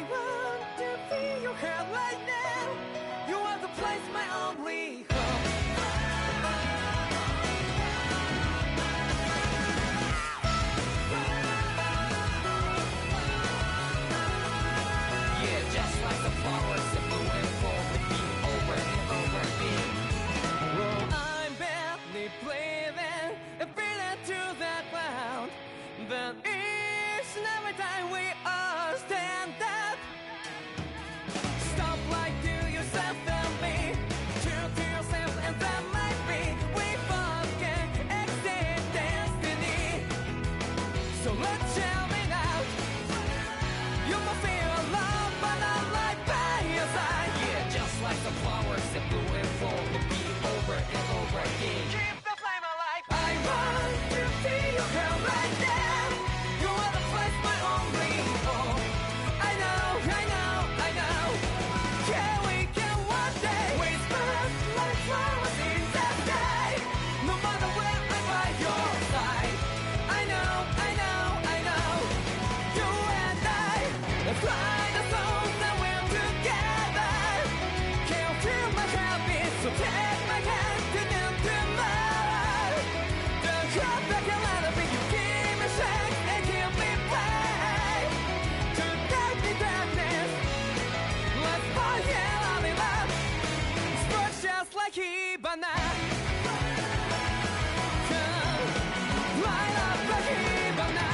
want to feel your hair right now. You are the place, my only home. Yeah, just like the flowers that bloom and fall repeat over and over again. Well, I'm barely breathing and feeling to that ground. But each and every time we all stand up, stop like to yourself and me, true to yourself, and that might be we both can exceed destiny. So let's shout it out. You must feel love, but not like by your side. Yeah, just like the flowers that bloom and fall repeat over and over again. Keep the flame alive. I want to see your hair right now. You are the place, my only home. I know, I know, I know. Yeah, we can one day whisper like flowers in the sky. No matter where I'm by your side. I know, I know, I know. You and I, let's fly the souls that we're together. Can't feel my heartbeat, so take my hand to new tomorrow. The crowd that can let it be, you give me strength and give me play. To darkness, darkness, let's fall yeah, in love. Spark just like Hibana. Light up like Hibana.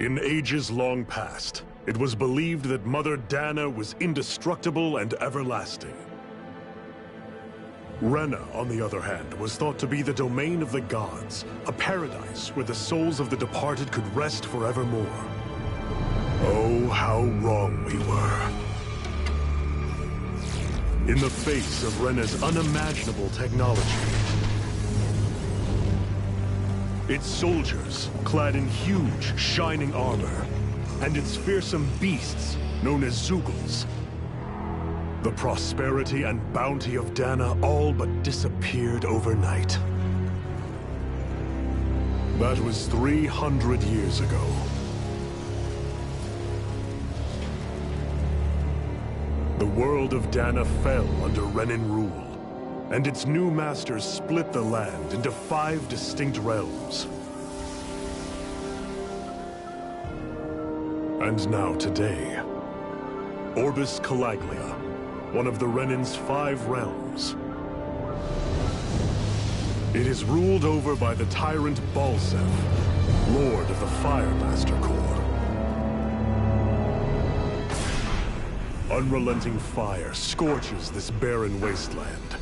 In ages long past, it was believed that Mother Dana was indestructible and everlasting. Rena, on the other hand, was thought to be the domain of the gods, a paradise where the souls of the departed could rest forevermore. Oh, how wrong we were. In the face of Rena's unimaginable technology, its soldiers, clad in huge, shining armor, and its fearsome beasts, known as Zeugles. The prosperity and bounty of Dana all but disappeared overnight. That was 300 years ago. The world of Dana fell under Renan rule, and its new masters split the land into 5 distinct realms. And now today, Orbis Calaglia, one of the Renin's 5 realms. It is ruled over by the tyrant Balseph, Lord of the Firemaster Corps. Unrelenting fire scorches this barren wasteland.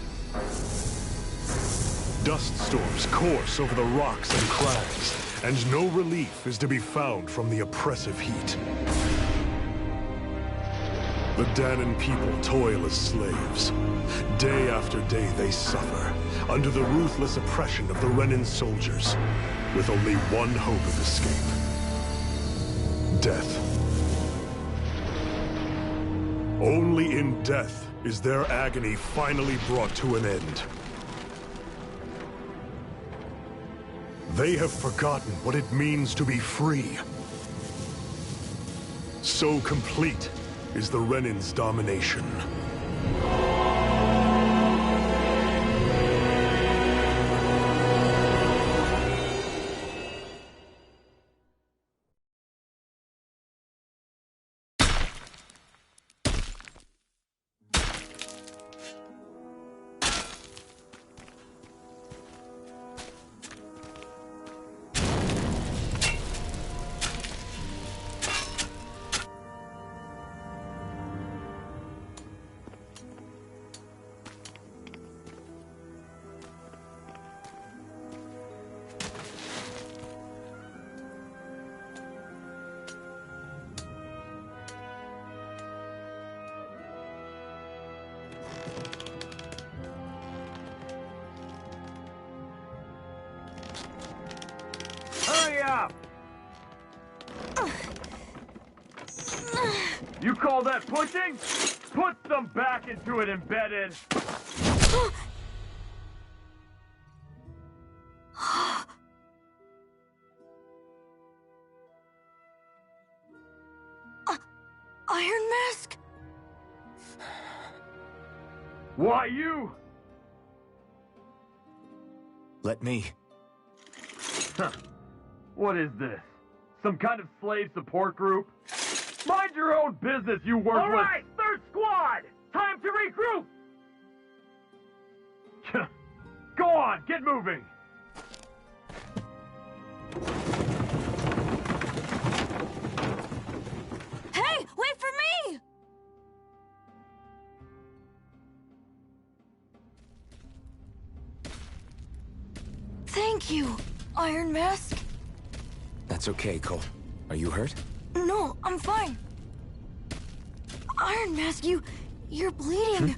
Dust storms course over the rocks and crags, and no relief is to be found from the oppressive heat. The Dahnan people toil as slaves. Day after day they suffer, under the ruthless oppression of the Renin soldiers, with only one hope of escape. Death. Only in death is their agony finally brought to an end. They have forgotten what it means to be free. So complete is the Renin's domination. Hurry up! You call that pushing? Put some back into it, embedded! Iron Mask? Why you? Let me. Huh. What is this? Some kind of slave support group? Mind your own business, you worthless— All right, third squad! Time to regroup! Go on, get moving! Hey, wait for me! Thank you, Iron Mask. That's okay, Cole. Are you hurt? No, I'm fine. Iron Mask, you're bleeding.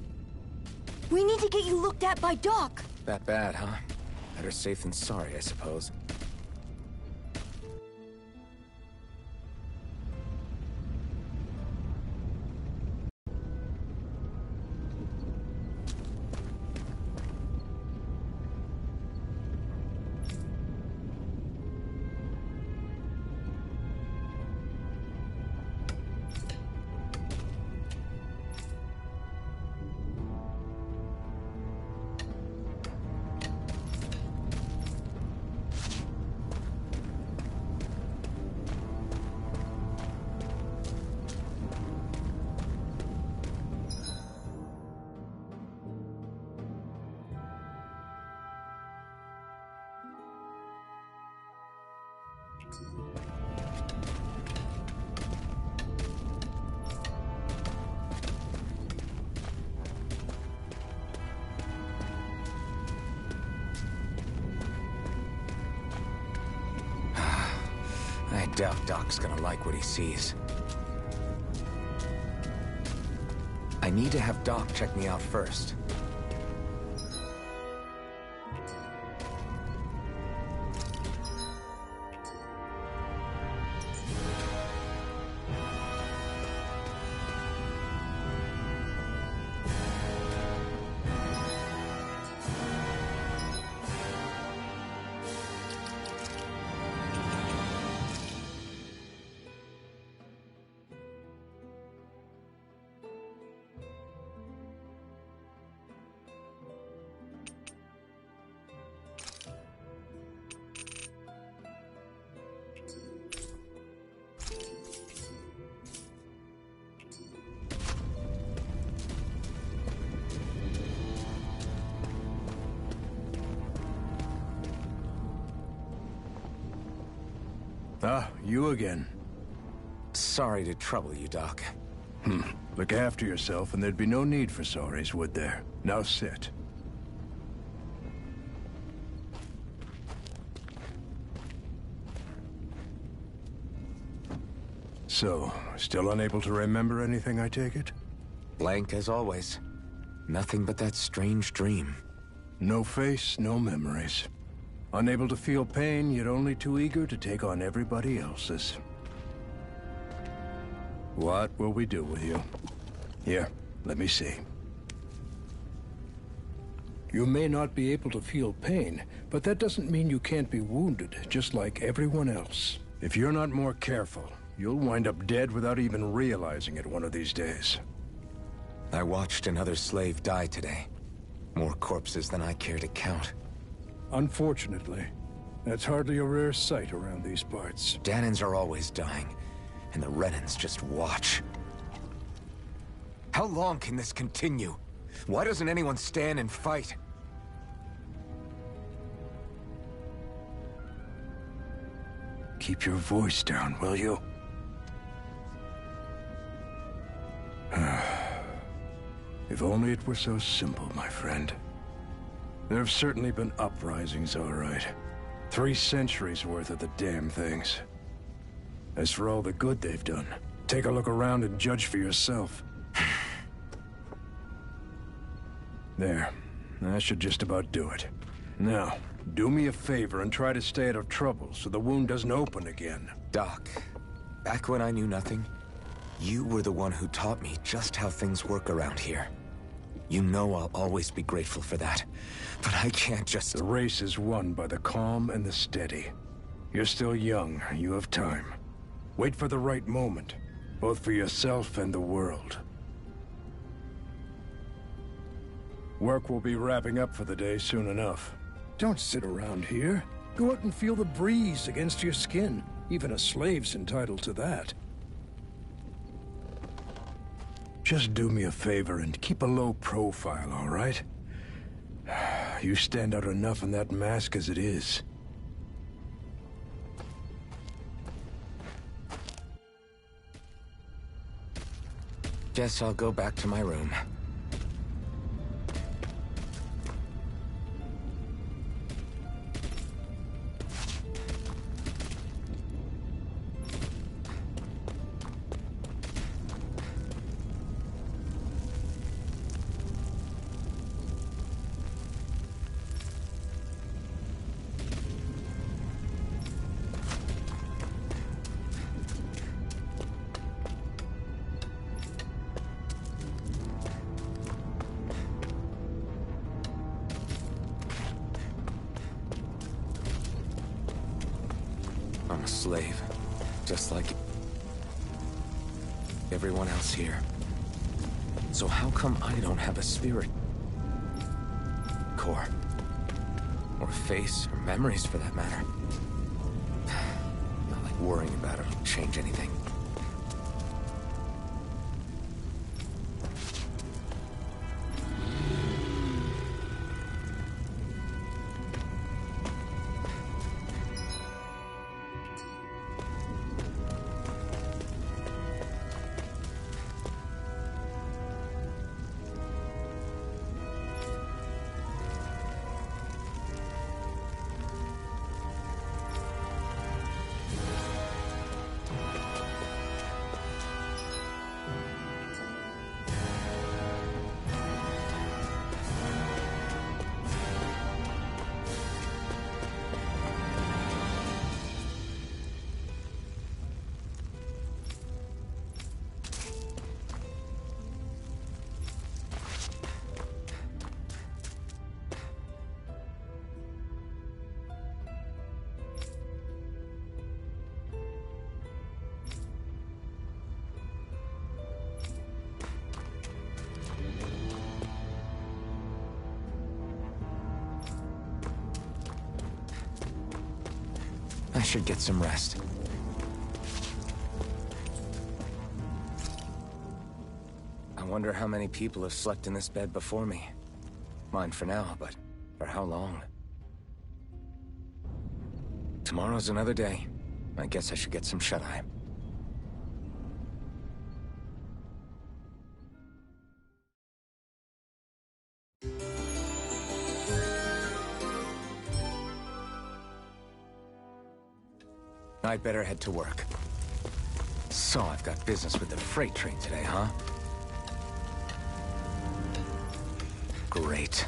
We need to get you looked at by Doc. That bad, huh? Better safe than sorry, I suppose. I doubt Doc's gonna like what he sees. I need to have Doc check me out first. Ah, you again. Sorry to trouble you, Doc. Look after yourself and there'd be no need for sorries, would there? Now sit. So, still unable to remember anything, I take it? Blank as always. Nothing but that strange dream. No face, no memories. Unable to feel pain, yet only too eager to take on everybody else's. What will we do with you? Here, let me see. You may not be able to feel pain, but that doesn't mean you can't be wounded, just like everyone else. If you're not more careful, you'll wind up dead without even realizing it one of these days. I watched another slave die today. More corpses than I care to count. Unfortunately, that's hardly a rare sight around these parts. Dahnans are always dying, and the Renans just watch. How long can this continue? Why doesn't anyone stand and fight? Keep your voice down, will you? If only it were so simple, my friend. There have certainly been uprisings, all right. 3 centuries worth of the damn things. As for all the good they've done, take a look around and judge for yourself. There. That should just about do it. Now, do me a favor and try to stay out of trouble so the wound doesn't open again. Doc, back when I knew nothing, you were the one who taught me just how things work around here. You know I'll always be grateful for that. But I can't just... The race is won by the calm and the steady. You're still young. You have time. Wait for the right moment, both for yourself and the world. Work will be wrapping up for the day soon enough. Don't sit around here. Go out and feel the breeze against your skin. Even a slave's entitled to that. Just do me a favor and keep a low profile, all right? You stand out enough in that mask as it is. Guess I'll go back to my room. I'm a slave, just like everyone else here. So how come I don't have a spirit core? Or face, or memories for that matter? Not like worrying about it will change anything. I should get some rest. I wonder how many people have slept in this bed before me. Mine for now, but for how long? Tomorrow's another day. I guess I should get some shut-eye. I'd better head to work. So, I've got business with the freight train today, huh? Great.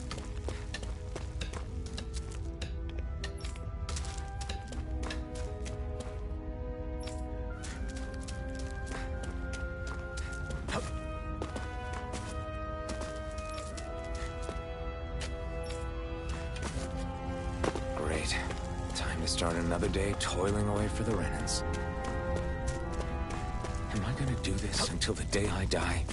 Great. Time to start another day toiling away for the Renans. Am I gonna do this until the day I die?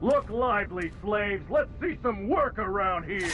Look lively, slaves. Let's see some work around here.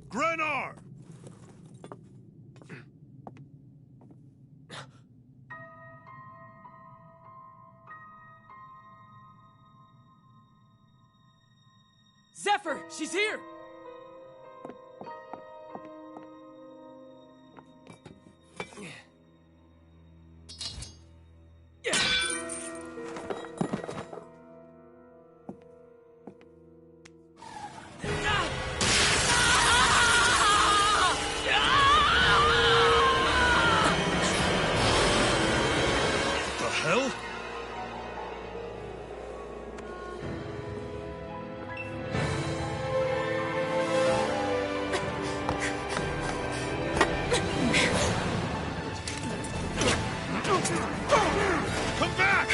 Grenar! Zephyr, she's here! The hell? Come back!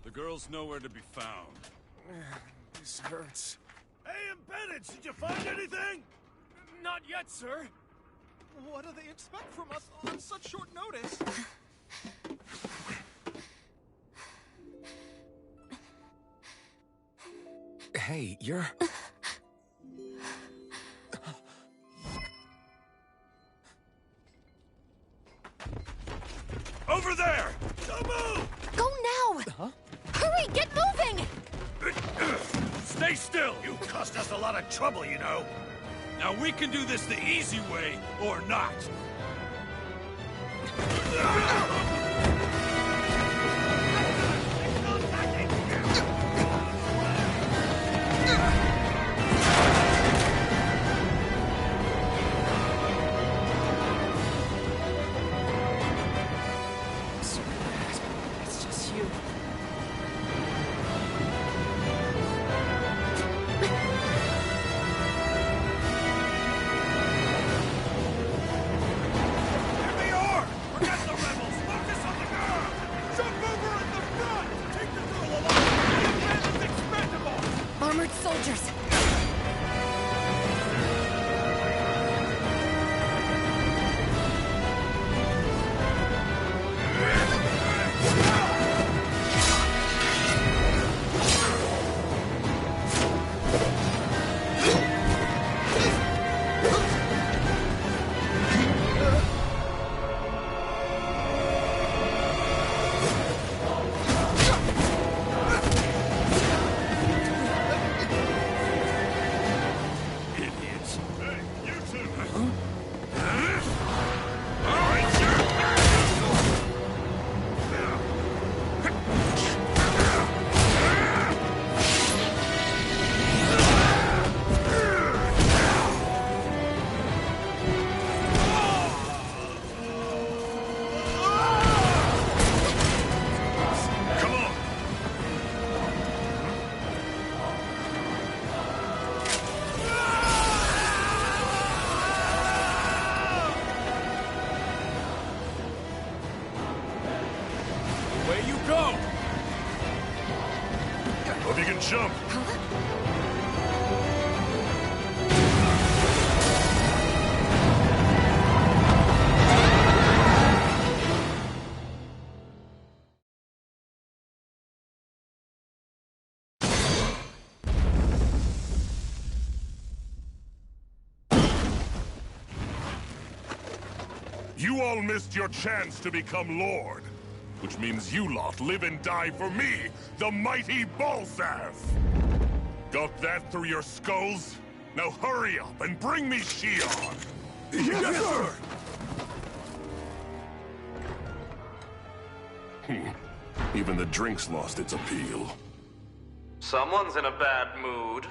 The girl's nowhere to be found. This hurts. Hey, Embedded, did you find anything? Not yet, sir. What do they expect from us on such short notice? Hey, you're... Over there! Don't move! Go now! Huh? Hurry, get moving! Stay still! You cost us a lot of trouble, you know. Now we can do this the easy way, or not. Sorry, Dad. It's just you. Here they are! Forget the rebels! Focus on the girl! Jump over in the front! Take the girl along! The man is expendable! Armored soldiers! and jump! You all missed your chance to become Lord. Which means you lot live and die for me, the mighty Balzath! Got that through your skulls? Now hurry up and bring me Shion! Yes, sir! Even the drink's lost its appeal. Someone's in a bad mood.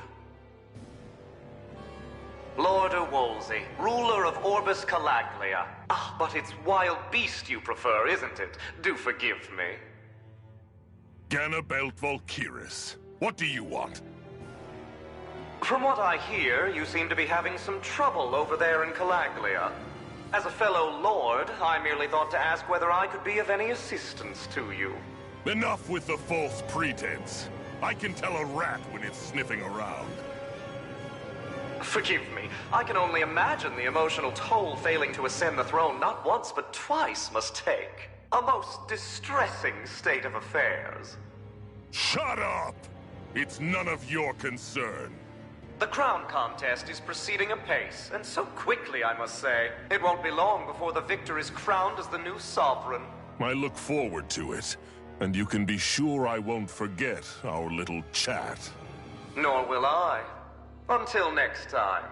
Lord Wolsey, ruler of Orbis Calaglia. Ah, but it's wild beast you prefer, isn't it? Do forgive me. Ganabelt Valkyris, what do you want? From what I hear, you seem to be having some trouble over there in Calaglia. As a fellow lord, I merely thought to ask whether I could be of any assistance to you. Enough with the false pretense. I can tell a rat when it's sniffing around. Forgive me. I can only imagine the emotional toll failing to ascend the throne not once but twice must take. A most distressing state of affairs. Shut up! It's none of your concern. The crown contest is proceeding apace, and so quickly, I must say. It won't be long before the victor is crowned as the new sovereign. I look forward to it, and you can be sure I won't forget our little chat. Nor will I. Until next time.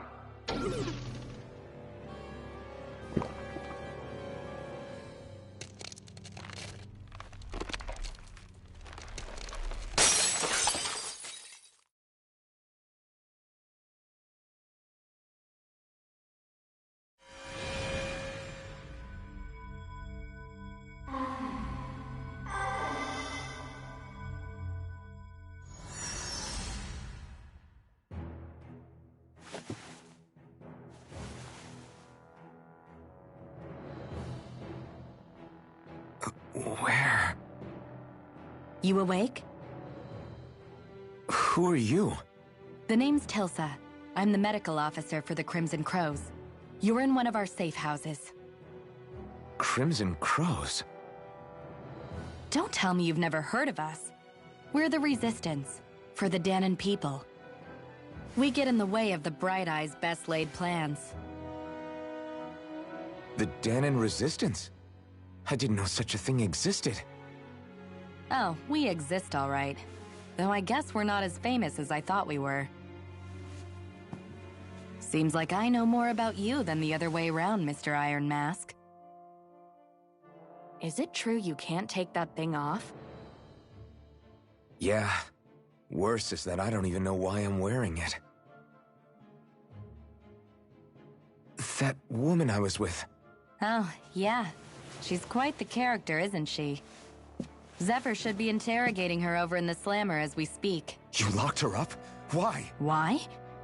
Where? You awake? Who are you? The name's Tilsa. I'm the medical officer for the Crimson Crows. You're in one of our safe houses. Crimson Crows? Don't tell me you've never heard of us. We're the Resistance, for the Dahnan people. We get in the way of the Bright Eye's best laid plans. The Dahnan Resistance? I didn't know such a thing existed. Oh, we exist all right. Though I guess we're not as famous as I thought we were. Seems like I know more about you than the other way around, Mr. Iron Mask. Is it true you can't take that thing off? Yeah. Worse is that I don't even know why I'm wearing it. That woman I was with. Oh, yeah. She's quite the character, isn't she? Zephyr should be interrogating her over in the Slammer as we speak. You locked her up? Why? Why?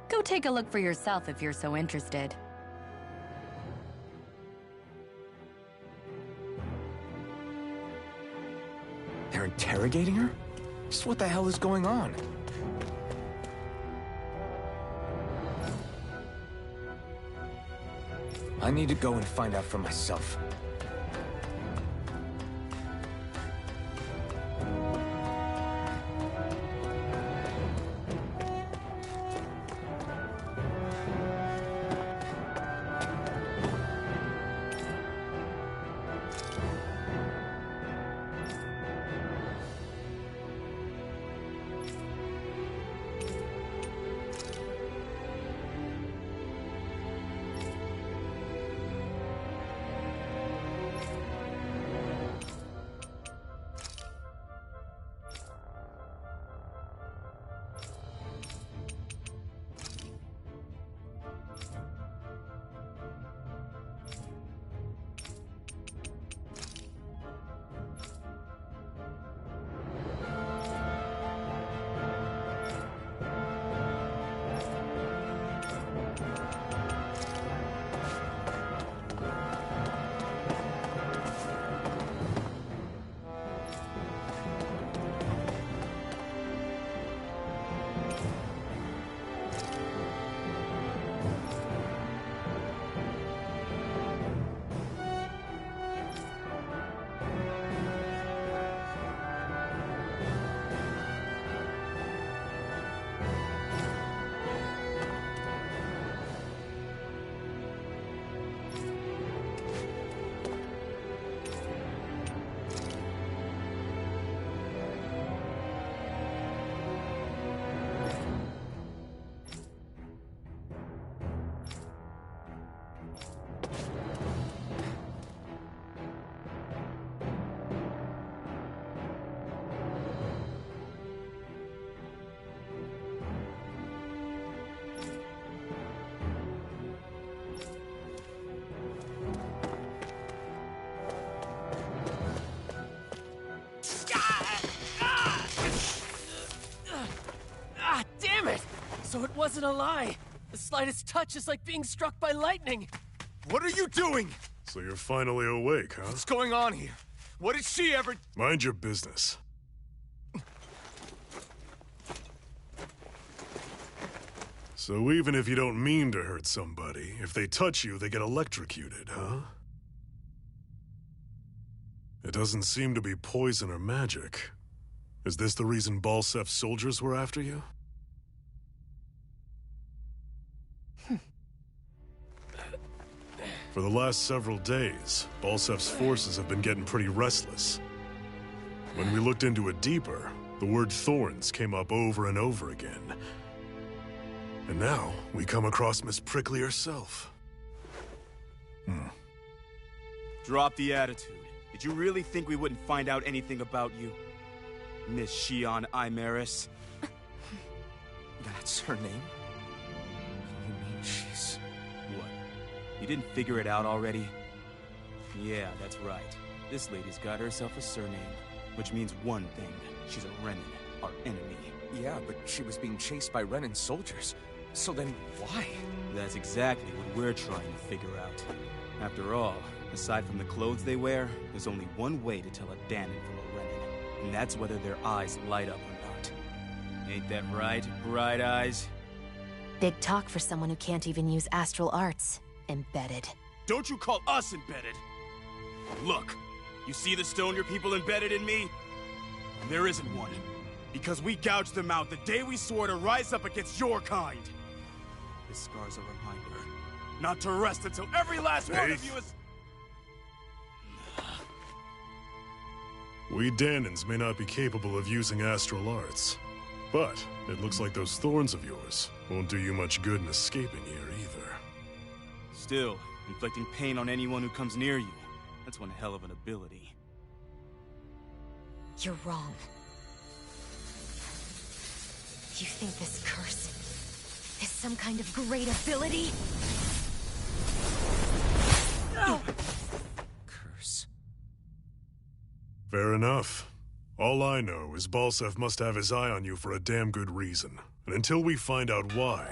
Go take a look for yourself if you're so interested. They're interrogating her? Just what the hell is going on? I need to go and find out for myself. So it wasn't a lie. The slightest touch is like being struck by lightning. What are you doing? So you're finally awake, huh? What's going on here? What did she ever... Mind your business. So even if you don't mean to hurt somebody, if they touch you, they get electrocuted, huh? It doesn't seem to be poison or magic. Is this the reason Balsef's soldiers were after you? For the last several days, Balsef's forces have been getting pretty restless. When we looked into it deeper, the word thorns came up over and over again. And now, we come across Miss Prickly herself. Drop the attitude. Did you really think we wouldn't find out anything about you? Miss Shion Imaris? That's her name? You mean she's... What? You didn't figure it out already? Yeah, that's right. This lady's got herself a surname, which means one thing. She's a Renin, our enemy. Yeah, but she was being chased by Renin soldiers. So then, why? That's exactly what we're trying to figure out. After all, aside from the clothes they wear, there's only one way to tell a Danon from a Renin, and that's whether their eyes light up or not. Ain't that right, Bright Eyes? Big talk for someone who can't even use astral arts. Embedded. Don't you call us embedded! Look, you see the stone your people embedded in me? There isn't one. Because we gouged them out the day we swore to rise up against your kind. This scar's a reminder. Not to rest until every last one of you is... We Danons may not be capable of using astral arts, but it looks like those thorns of yours won't do you much good in escaping here either. Still, inflicting pain on anyone who comes near you, that's one hell of an ability. You're wrong. You think this curse is some kind of great ability? Curse. Fair enough. All I know is Balsef must have his eye on you for a damn good reason. And until we find out why...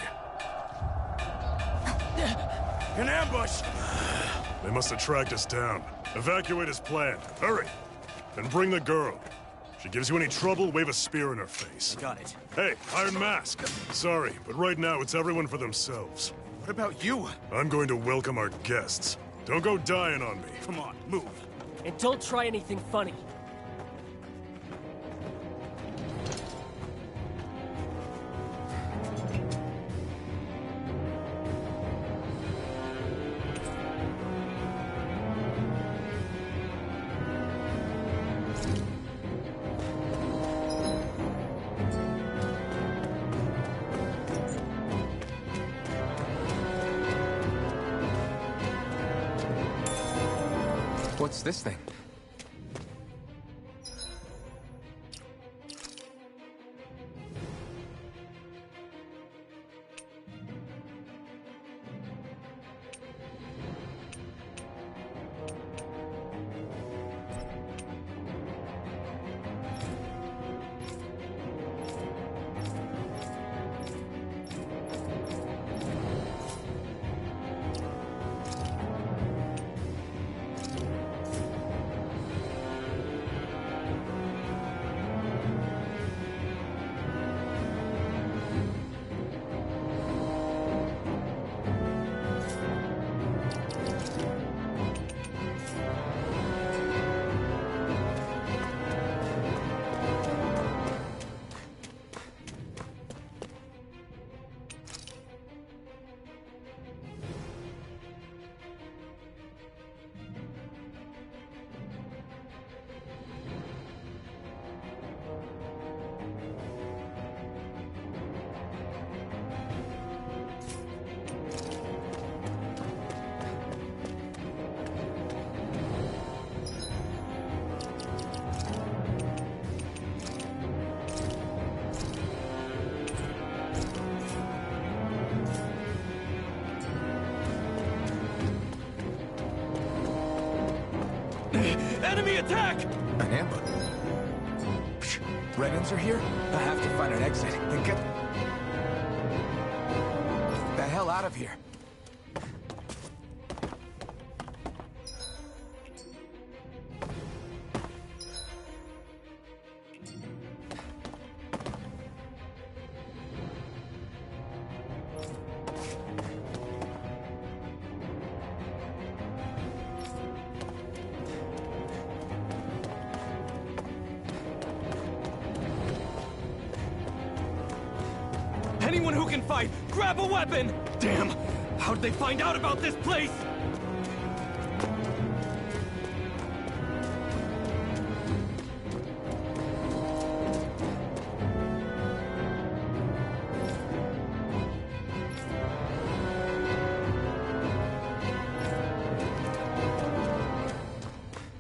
An ambush! They must have tracked us down. Evacuate as planned. Hurry! And bring the girl. If she gives you any trouble, wave a spear in her face. Got it. Hey, Iron Mask! Sorry, but right now it's everyone for themselves. What about you? I'm going to welcome our guests. Don't go dying on me. Come on, move. And don't try anything funny. What's this thing? Enemy attack! An ambush. Renins are here? I have to find an exit and get... hell out of here. Anyone who can fight, grab a weapon! Damn! How did they find out about this place?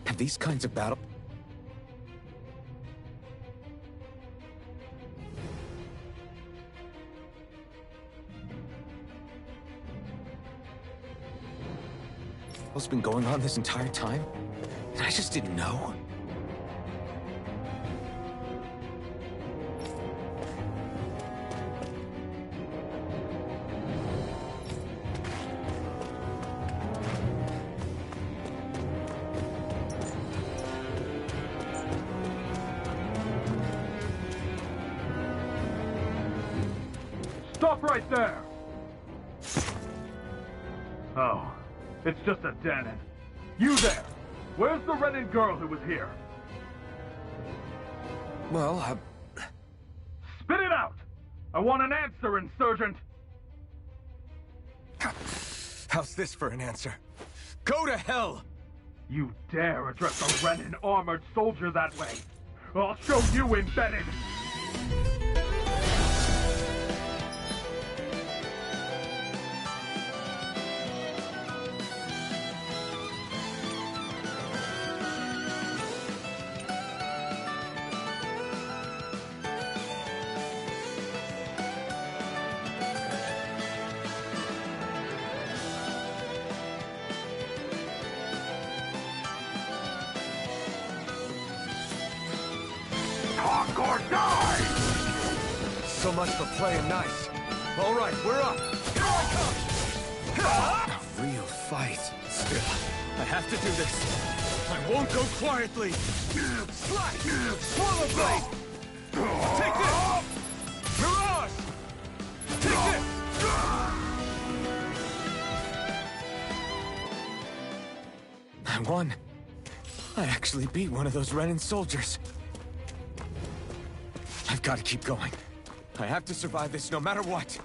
Have these kinds of battle... What's been going on this entire time? And I just didn't know? Stop right there! Oh. It's just a Danon. You there! Where's the Renin girl who was here? Well, Spit it out! I want an answer, Insurgent! How's this for an answer? Go to hell! You dare address a Renin armored soldier that way? I'll show you, Embedded! Talk or die! So much for playing nice. All right, we're up. Here I come! A real fight. Still, I have to do this. I won't go quietly. Slash! Swallow blade! Take this! Mirage! Take this! I won. I actually beat one of those Renin soldiers. I've got to keep going. I have to survive this no matter what.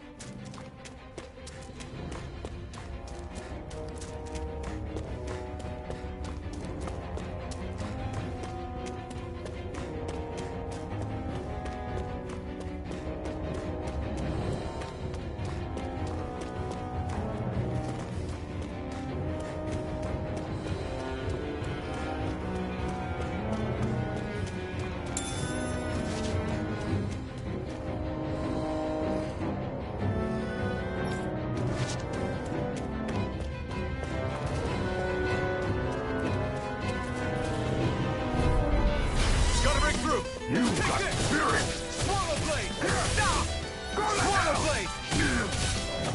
You got spirit! Swallow blade! Stop! Swallow blade!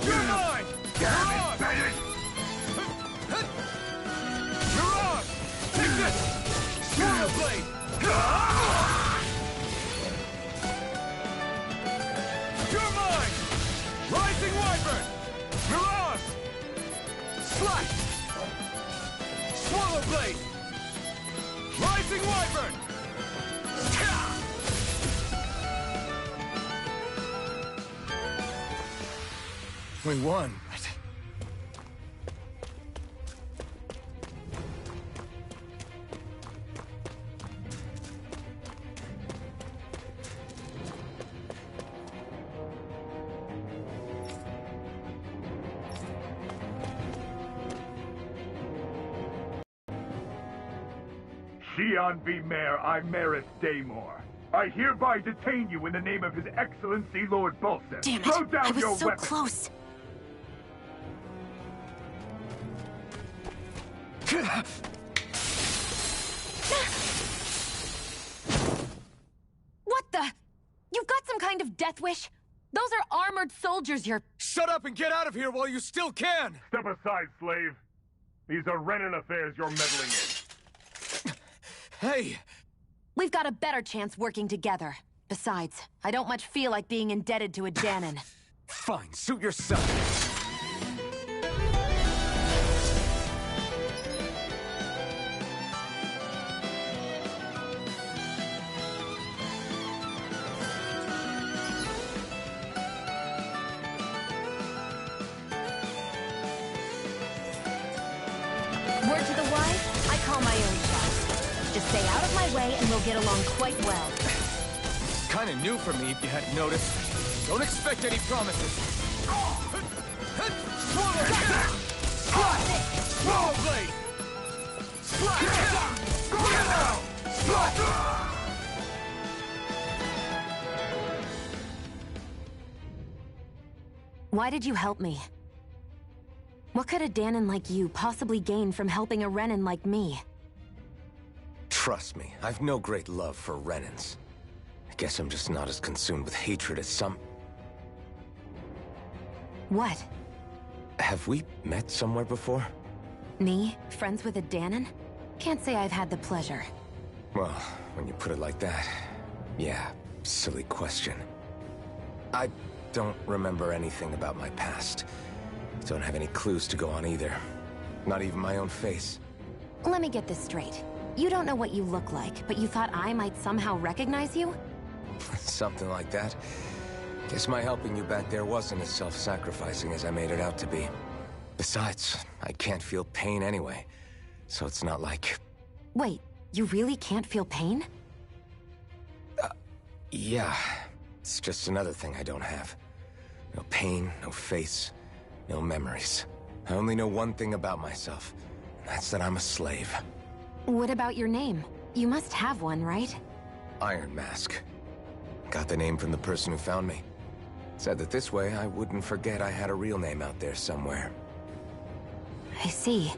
You're mine! Damn it, Bennett! Mirage! Take this! Swallow blade! You're mine! Rising Wyvern! Mirage! Slice! Swallow blade! Rising Wyvern! We won, but... Xian V. Mayor Imerith Daymore. I hereby detain you in the name of His Excellency Lord Bulseth. Damn it! Throw down I was your so weapon. close. What the? You've got some kind of death wish? Those are armored soldiers you're... Shut up and get out of here while you still can! Step aside, slave. These are Renan affairs you're meddling in. Hey! We've got a better chance working together. Besides, I don't much feel like being indebted to a Dahnan. Fine, suit yourself. Word to the wise, I call my own shots. Just stay out of my way and we'll get along quite well. Kinda new for me if you hadn't noticed. Don't expect any promises. Swallow blade! Why did you help me? What could a Dahnan like you possibly gain from helping a Renan like me? Trust me, I've no great love for Renans. I guess I'm just not as consumed with hatred as some... What? Have we met somewhere before? Me? Friends with a Dahnan? Can't say I've had the pleasure. Well, when you put it like that, yeah, silly question. I don't remember anything about my past. Don't have any clues to go on either. Not even my own face. Let me get this straight. You don't know what you look like, but you thought I might somehow recognize you? Something like that. Guess my helping you back there wasn't as self-sacrificing as I made it out to be. Besides, I can't feel pain anyway, so it's not like... Wait, you really can't feel pain? Yeah. It's just another thing I don't have. No pain, no face, no memories. I only know one thing about myself, and that's that I'm a slave. What about your name? You must have one, right? Iron Mask. Got the name from the person who found me. Said that this way I wouldn't forget I had a real name out there somewhere. I see.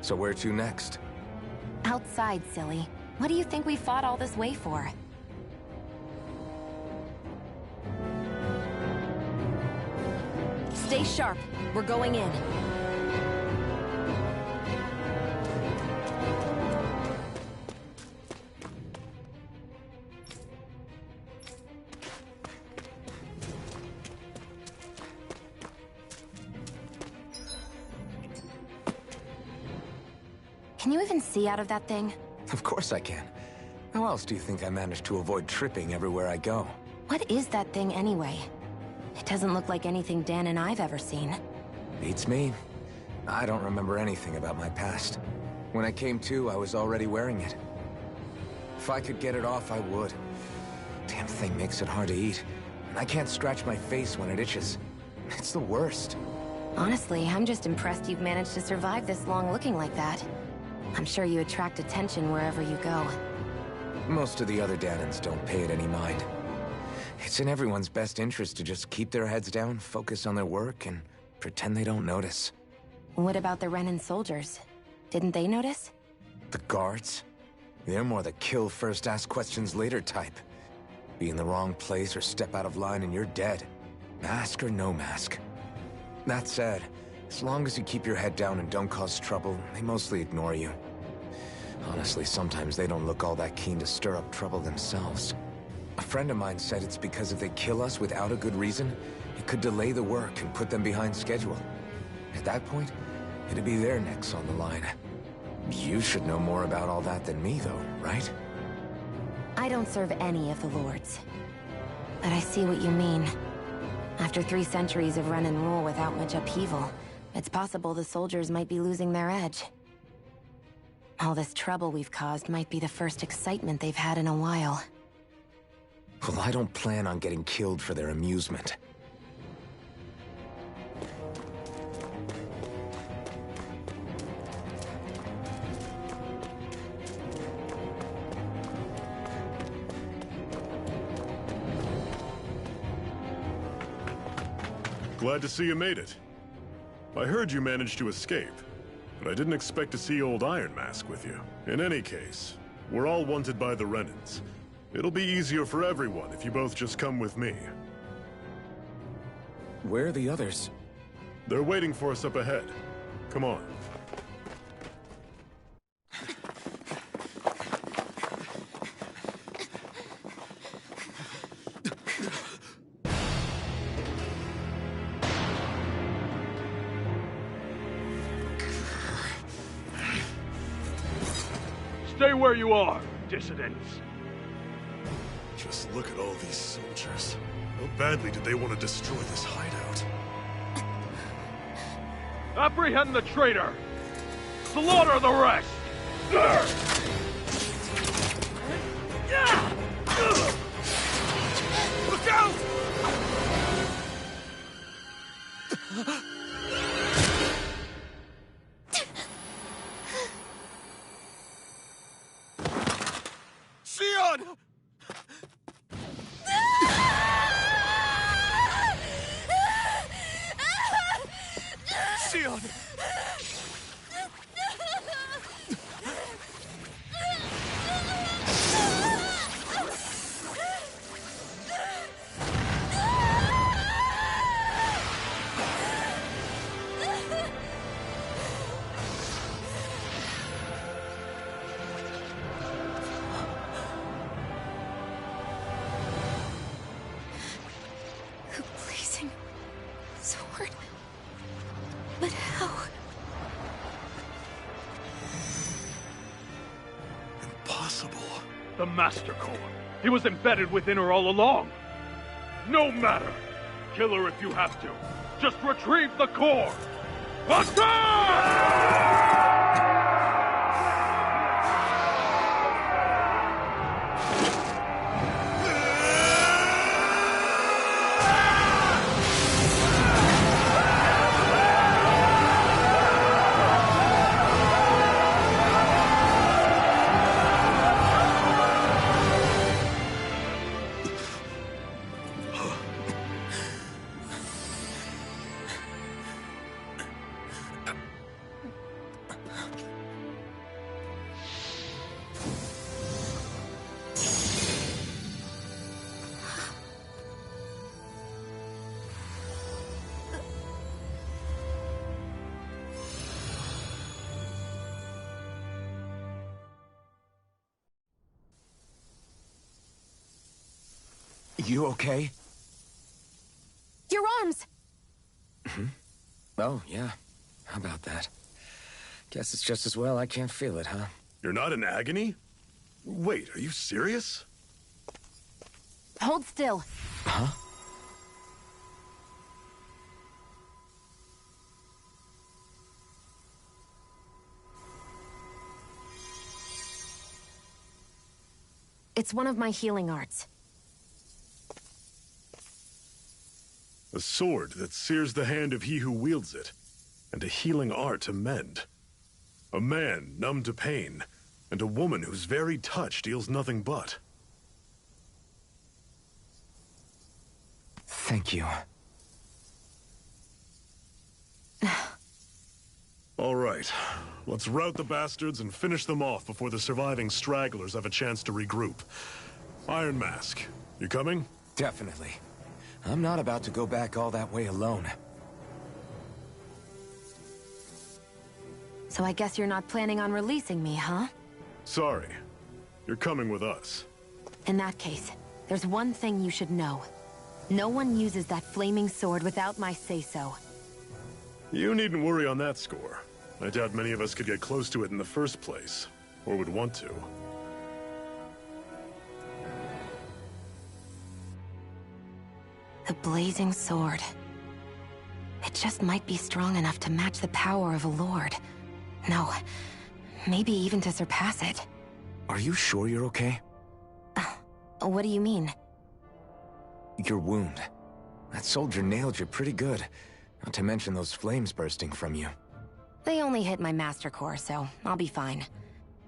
So where to next? Outside, silly. What do you think we fought all this way for? Stay sharp. We're going in. Can you even see out of that thing? Of course I can. How else do you think I managed to avoid tripping everywhere I go? What is that thing anyway? It doesn't look like anything Dahnan I've ever seen. Beats me. I don't remember anything about my past. When I came to, I was already wearing it. If I could get it off, I would. Damn thing makes it hard to eat. And I can't scratch my face when it itches. It's the worst. Honestly, I'm just impressed you've managed to survive this long looking like that. I'm sure you attract attention wherever you go. Most of the other Dahnans don't pay it any mind. It's in everyone's best interest to just keep their heads down, focus on their work, and pretend they don't notice. What about the Renan soldiers? Didn't they notice? The guards? They're more the kill first, ask questions later type. Be in the wrong place or step out of line and you're dead. Mask or no mask. That said, as long as you keep your head down and don't cause trouble, they mostly ignore you. Honestly, sometimes they don't look all that keen to stir up trouble themselves. A friend of mine said it's because if they kill us without a good reason, it could delay the work and put them behind schedule. At that point, it'd be their necks on the line. You should know more about all that than me, though, right? I don't serve any of the lords. But I see what you mean. After 3 centuries of Renan rule without much upheaval, it's possible the soldiers might be losing their edge. All this trouble we've caused might be the first excitement they've had in a while. Well, I don't plan on getting killed for their amusement. Glad to see you made it. I heard you managed to escape, but I didn't expect to see old Iron Mask with you. In any case, we're all wanted by the Renans. It'll be easier for everyone if you both just come with me. where are the others? They're waiting for us up ahead. Come on. Stay where you are, dissidents. Just look at all these soldiers. How badly did they want to destroy this hideout? Apprehend the traitor! Slaughter the rest! Look out! Sion! Sion! The blazing sword. But how? Impossible. The Master Core. He was embedded within her all along. No matter. Kill her if you have to. Just retrieve the core. Attack! You okay? Your arms! Oh, yeah. How about that? Guess it's just as well I can't feel it, huh? You're not in agony? Wait, are you serious? Hold still. Huh? It's one of my healing arts. A sword that sears the hand of he who wields it, and a healing art to mend. A man numb to pain, and a woman whose very touch deals nothing but. Thank you. All right, let's rout the bastards and finish them off before the surviving stragglers have a chance to regroup. Iron Mask, you coming? Definitely. I'm not about to go back all that way alone. So I guess you're not planning on releasing me, huh? Sorry. You're coming with us. In that case, there's one thing you should know. No one uses that flaming sword without my say-so. You needn't worry on that score. I doubt many of us could get close to it in the first place, or would want to. The blazing sword. It just might be strong enough to match the power of a lord. No, maybe even to surpass it. Are you sure you're okay? What do you mean? Your wound. That soldier nailed you pretty good. Not to mention those flames bursting from you. They only hit my master core, so I'll be fine.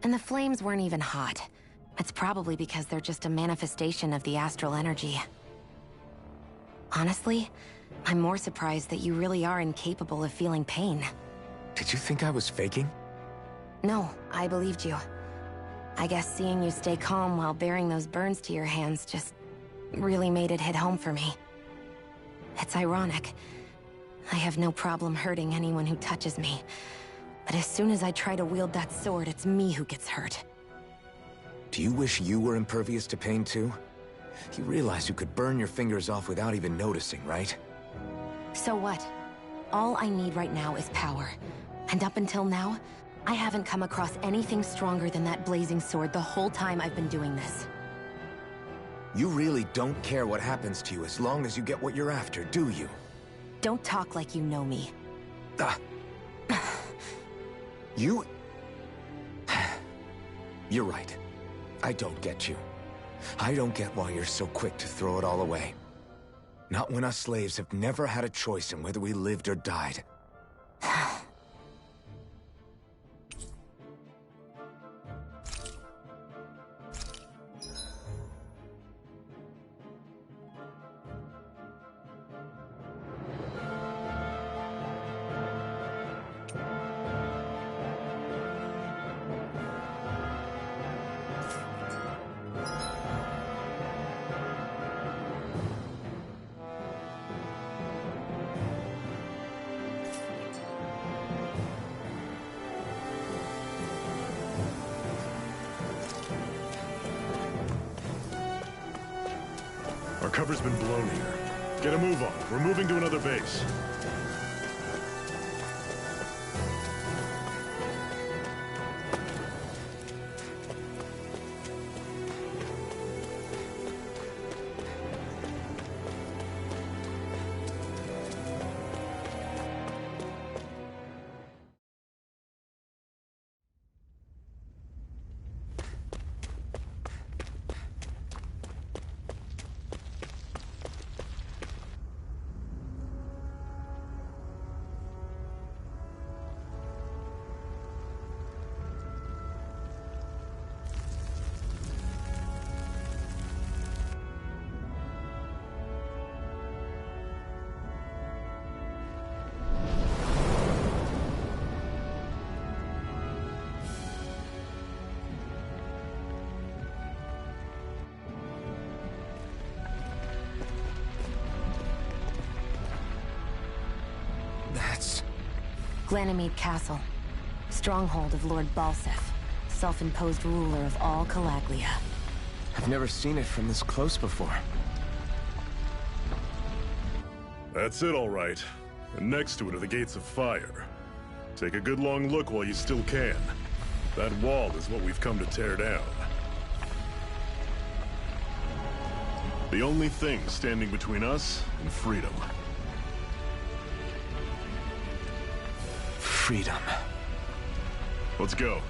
And the flames weren't even hot. It's probably because they're just a manifestation of the astral energy. Honestly, I'm more surprised that you really are incapable of feeling pain. Did you think I was faking? No, I believed you. I guess seeing you stay calm while bearing those burns to your hands just really made it hit home for me. It's ironic. I have no problem hurting anyone who touches me. But as soon as I try to wield that sword, it's me who gets hurt. Do you wish you were impervious to pain too? You realize you could burn your fingers off without even noticing, right? So what? All I need right now is power. And up until now, I haven't come across anything stronger than that blazing sword the whole time I've been doing this. You really don't care what happens to you as long as you get what you're after, do you? Don't talk like you know me. You... You're right. I don't get you. I don't get why you're so quick to throw it all away. Not when us slaves have never had a choice in whether we lived or died. Our cover's been blown here. Get a move on. We're moving to another base. Glanimede Castle. Stronghold of Lord Balseph, self-imposed ruler of all Calaglia. I've never seen it from this close before. That's it, all right. And next to it are the Gates of Fire. Take a good long look while you still can. That wall is what we've come to tear down. The only thing standing between us and freedom. Freedom. Let's go.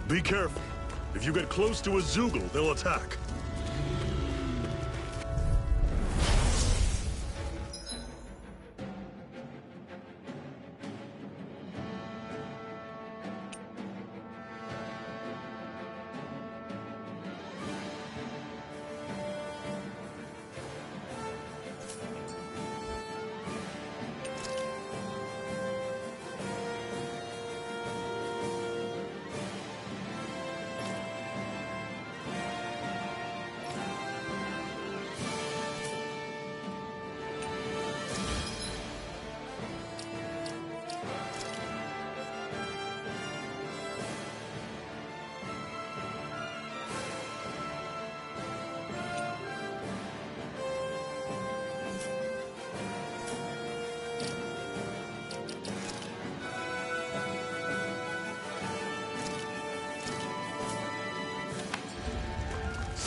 Be careful. If you get close to a Zeugle, they'll attack.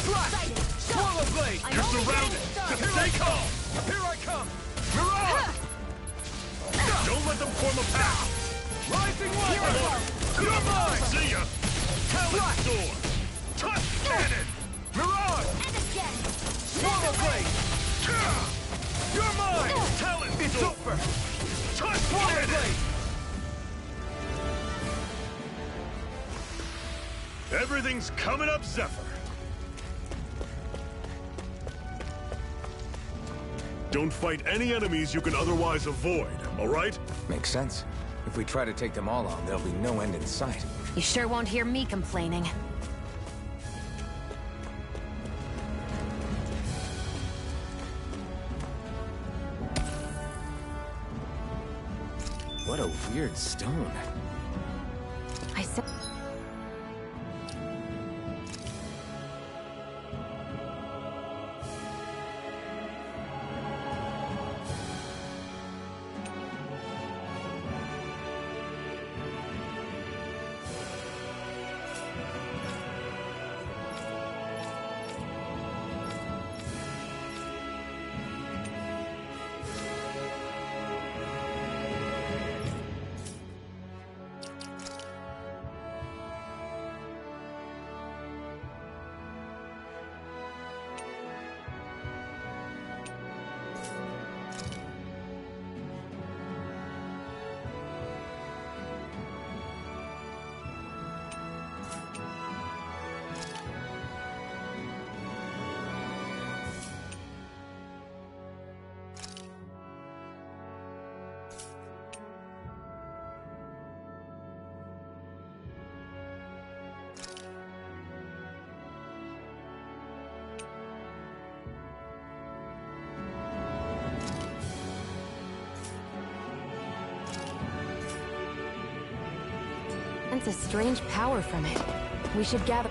Slash! Swallow blade! You're surrounded! Just stay calm! Here I come! Mirage! Don't let them form a path! Rising weapon! You're mine! See ya! Talon Sword! Tusk Cannon! Mirage! And again! Swallow blade! You're mine! Talon It's Sword! over! Tusk Swallow Cannon! blade! Everything's coming up, Zephyr! Don't fight any enemies you can otherwise avoid, alright? Makes sense. If we try to take them all on, there'll be no end in sight. You sure won't hear me complaining. What a weird stone. I said... sense a strange power from it. We should gather...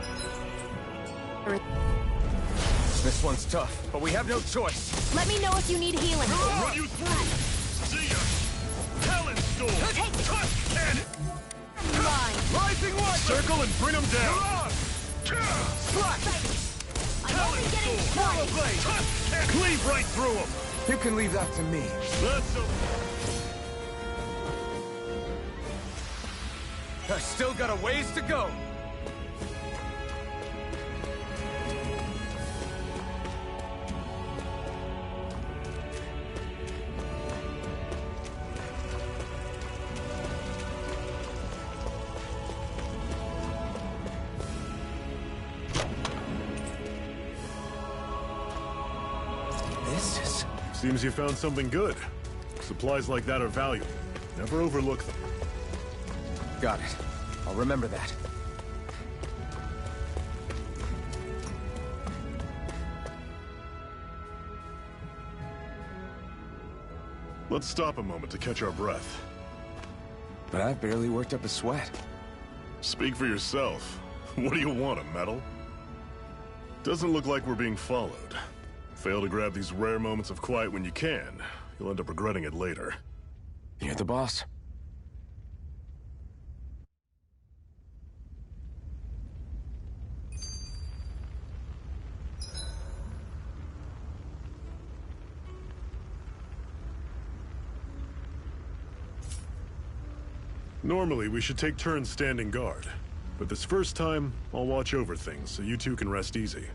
This one's tough, but we have no choice. Let me know if you need healing. I'll run you through! See ya! Talon Sword! Take it! Tusk Cannon! Mine. Rising weapon! Circle and bring them down! Slash! I'm only getting Swallow started. blade! Tusk Cannon! Cleave right through them! You can leave that to me. That's a... I still got a ways to go. This is... Seems you found something good. Supplies like that are valuable. Never overlook them. Got it. I'll remember that. Let's stop a moment to catch our breath. But I've barely worked up a sweat. Speak for yourself. What do you want, a medal? Doesn't look like we're being followed. Fail to grab these rare moments of quiet when you can. You'll end up regretting it later. You're the boss. Normally, we should take turns standing guard. But this first time, I'll watch over things so you two can rest easy.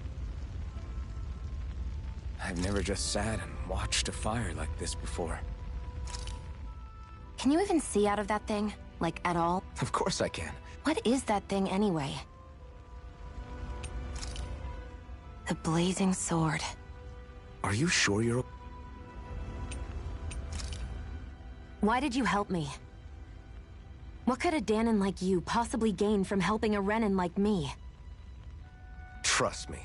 I've never just sat and watched a fire like this before. Can you even see out of that thing? Like, at all? Of course I can. What is that thing anyway? The blazing sword. Are you sure you're... Why did you help me? What could a Dahnan like you possibly gain from helping a Renan like me? Trust me.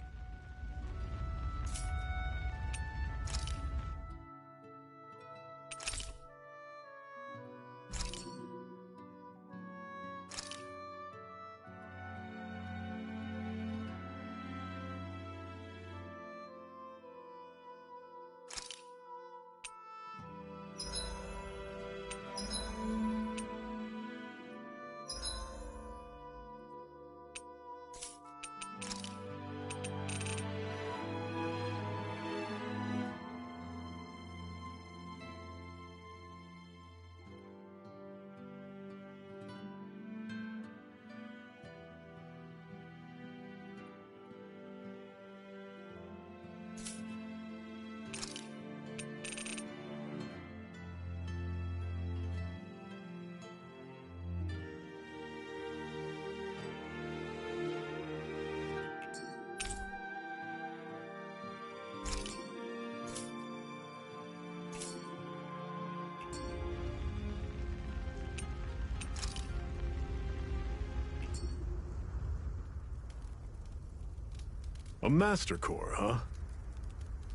A Master Core, huh?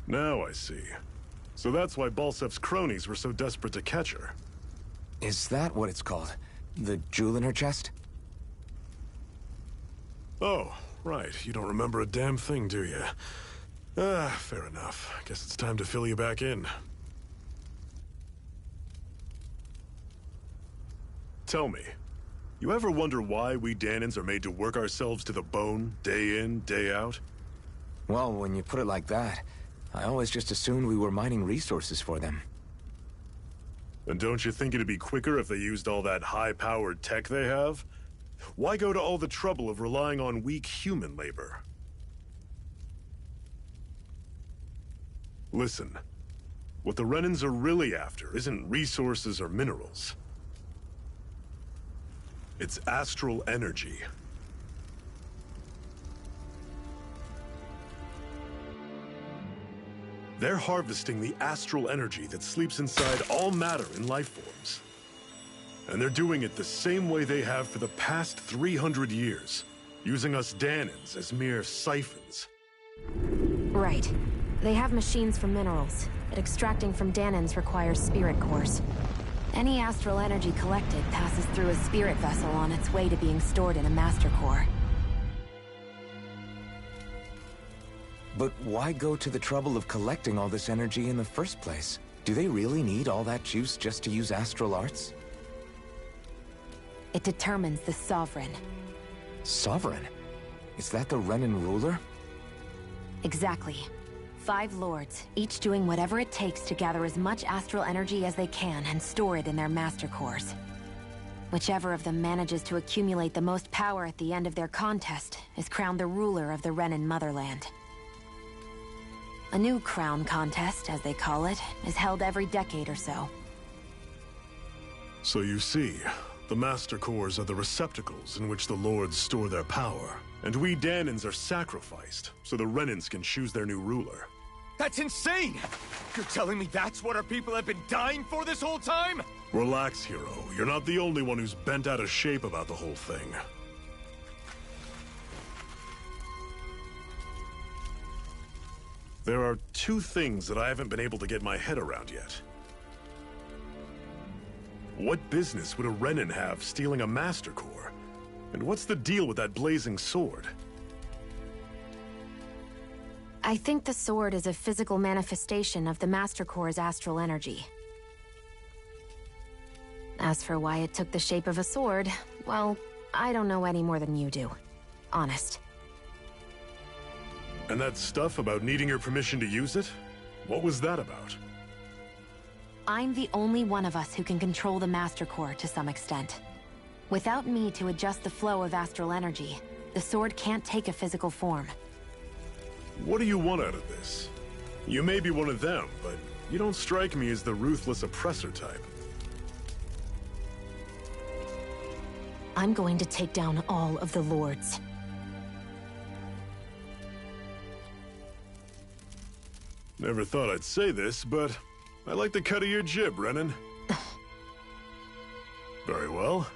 Now I see. So that's why Balsef's cronies were so desperate to catch her. Is that what it's called? The jewel in her chest? Oh, right. You don't remember a damn thing, do you? Fair enough. Guess it's time to fill you back in. Tell me, you ever wonder why we Dahnans are made to work ourselves to the bone, day in, day out? Well, when you put it like that, I always just assumed we were mining resources for them. And don't you think it'd be quicker if they used all that high-powered tech they have? Why go to all the trouble of relying on weak human labor? Listen, what the Renans are really after isn't resources or minerals. It's astral energy. They're harvesting the astral energy that sleeps inside all matter in life forms. And they're doing it the same way they have for the past 300 years, using us Dahnans as mere siphons. Right. They have machines for minerals, but extracting from Dahnans requires spirit cores. Any astral energy collected passes through a spirit vessel on its way to being stored in a master core. But why go to the trouble of collecting all this energy in the first place? Do they really need all that juice just to use astral arts? It determines the Sovereign. Sovereign? Is that the Renan ruler? Exactly. 5 lords, each doing whatever it takes to gather as much astral energy as they can and store it in their master cores. Whichever of them manages to accumulate the most power at the end of their contest is crowned the ruler of the Renan motherland. A new crown contest, as they call it, is held every decade or so. So you see, the Master Cores are the receptacles in which the Lords store their power. And we Dahnans are sacrificed, so the Renans can choose their new ruler. That's insane! You're telling me that's what our people have been dying for this whole time? Relax, hero. You're not the only one who's bent out of shape about the whole thing. There are 2 things that I haven't been able to get my head around yet. What business would a Renan have stealing a Master Core? And what's the deal with that blazing sword? I think the sword is a physical manifestation of the Master Core's astral energy. As for why it took the shape of a sword, well, I don't know any more than you do. Honest. And that stuff about needing your permission to use it? What was that about? I'm the only one of us who can control the Master Core to some extent. Without me to adjust the flow of astral energy, the sword can't take a physical form. What do you want out of this? You may be one of them, but you don't strike me as the ruthless oppressor type. I'm going to take down all of the Lords. Never thought I'd say this, but I like the cut of your jib, Renan. Very well.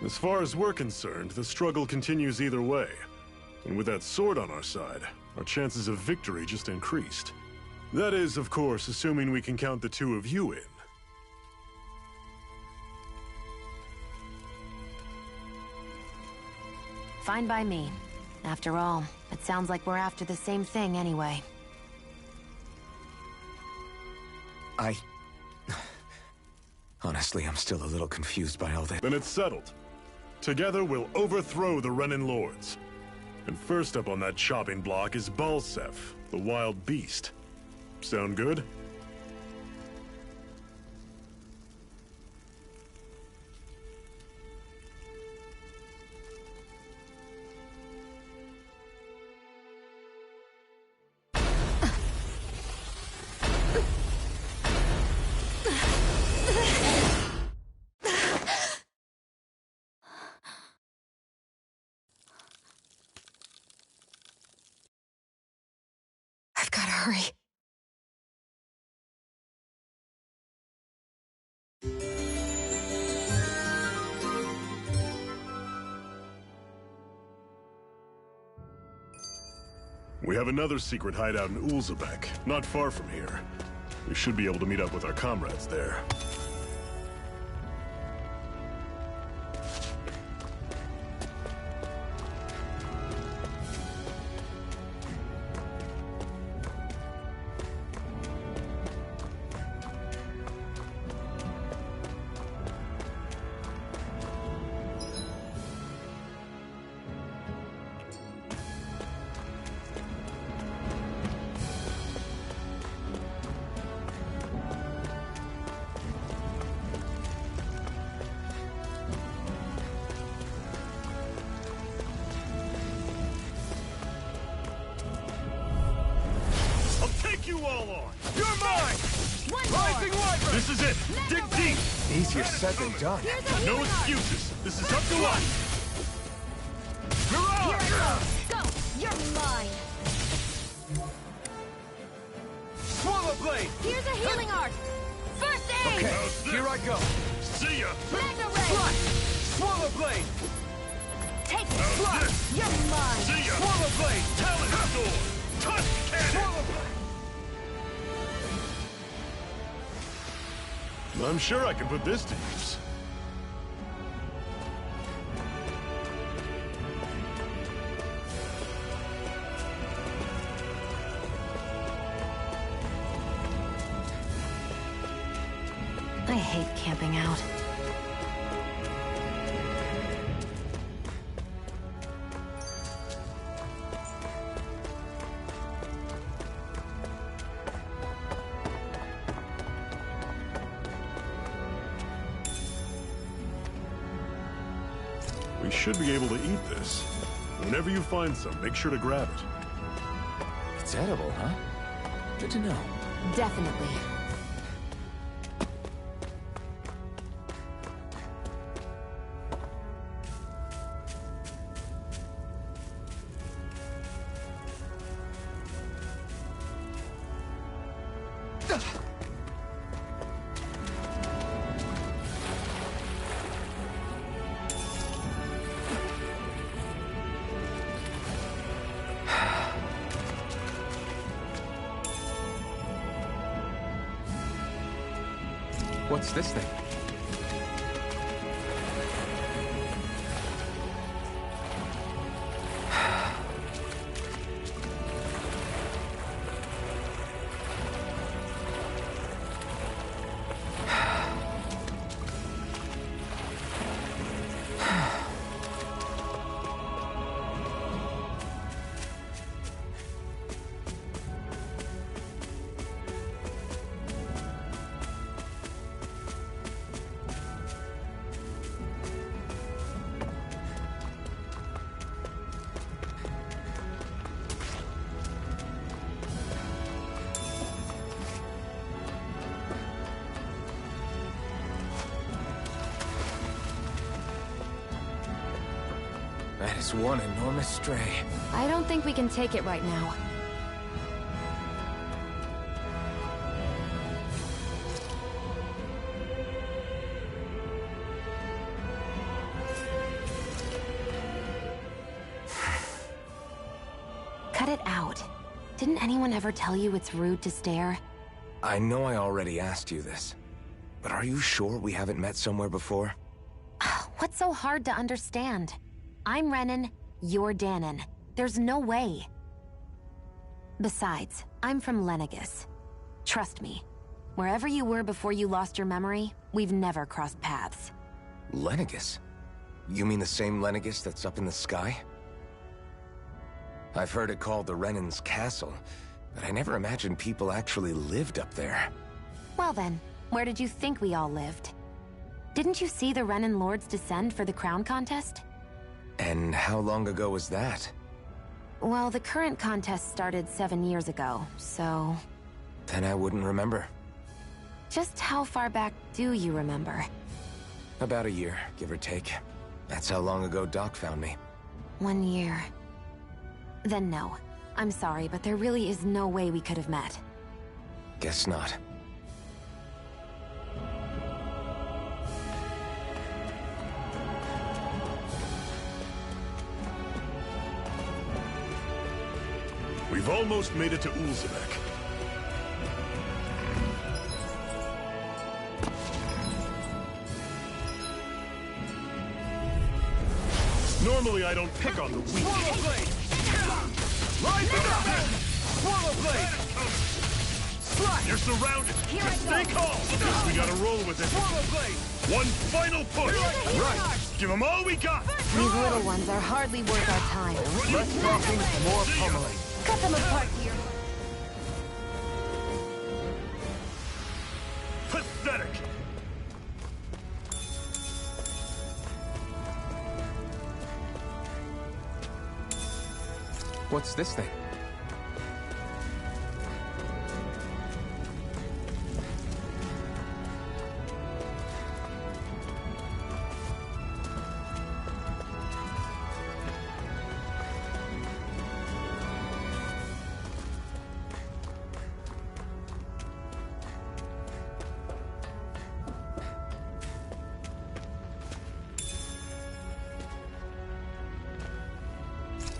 As far as we're concerned, the struggle continues either way. And with that sword on our side, our chances of victory just increased. That is, of course, assuming we can count the 2 of you in. Fine by me. After all, it sounds like we're after the same thing anyway. Honestly, I'm still a little confused by all this. Then it's settled. Together, we'll overthrow the Renan Lords. And first up on that chopping block is Balsef, the wild beast. Sound good? I've gotta hurry. We have another secret hideout in Ulzebek, not far from here. We should be able to meet up with our comrades there. This is it! Dig deep! Easier said than done. No excuses! This is up to us! Mirage! Go! You're mine! Swallow Blade! Here's a healing art! First aid! Okay, here I go. See ya! Magna Ray! Swallow Blade! Take it! You're mine! See ya! Swallow Blade! Talon Sword! Touch cannon! Swallow Blade! I'm sure I can put this to use. I hate camping out. We should be able to eat this. Whenever you find some, make sure to grab it. It's edible, huh? Good to know. Definitely. What's this thing? That is one enormous stray. I don't think we can take it right now. Cut it out. Didn't anyone ever tell you it's rude to stare? I know I already asked you this, but are you sure we haven't met somewhere before? What's so hard to understand? I'm Renan, you're Danon. There's no way. Besides, I'm from Lenegis. Trust me, wherever you were before you lost your memory, we've never crossed paths. Lenegis? You mean the same Lenegis that's up in the sky? I've heard it called the Renan's Castle, but I never imagined people actually lived up there. Well then, where did you think we all lived? Didn't you see the Renan Lords descend for the crown contest? And how long ago was that? Well, the current contest started 7 years ago, so... Then I wouldn't remember. Just how far back do you remember? About a year, give or take. That's how long ago Doc found me. 1 year. Then no. I'm sorry, but there really is no way we could have met. Guess not. We've almost made it to Ulzebek. Normally I don't pick on the weak. Swallow blade! Rising up! Swallow blade! Slash! You're surrounded. Just stay calm. Guess we gotta roll with it. Swallow blade! One final push. Right! Give them all we got. These little ones are hardly worth our time. Less talking, more pummeling. Cut them apart here. Pathetic. What's this thing?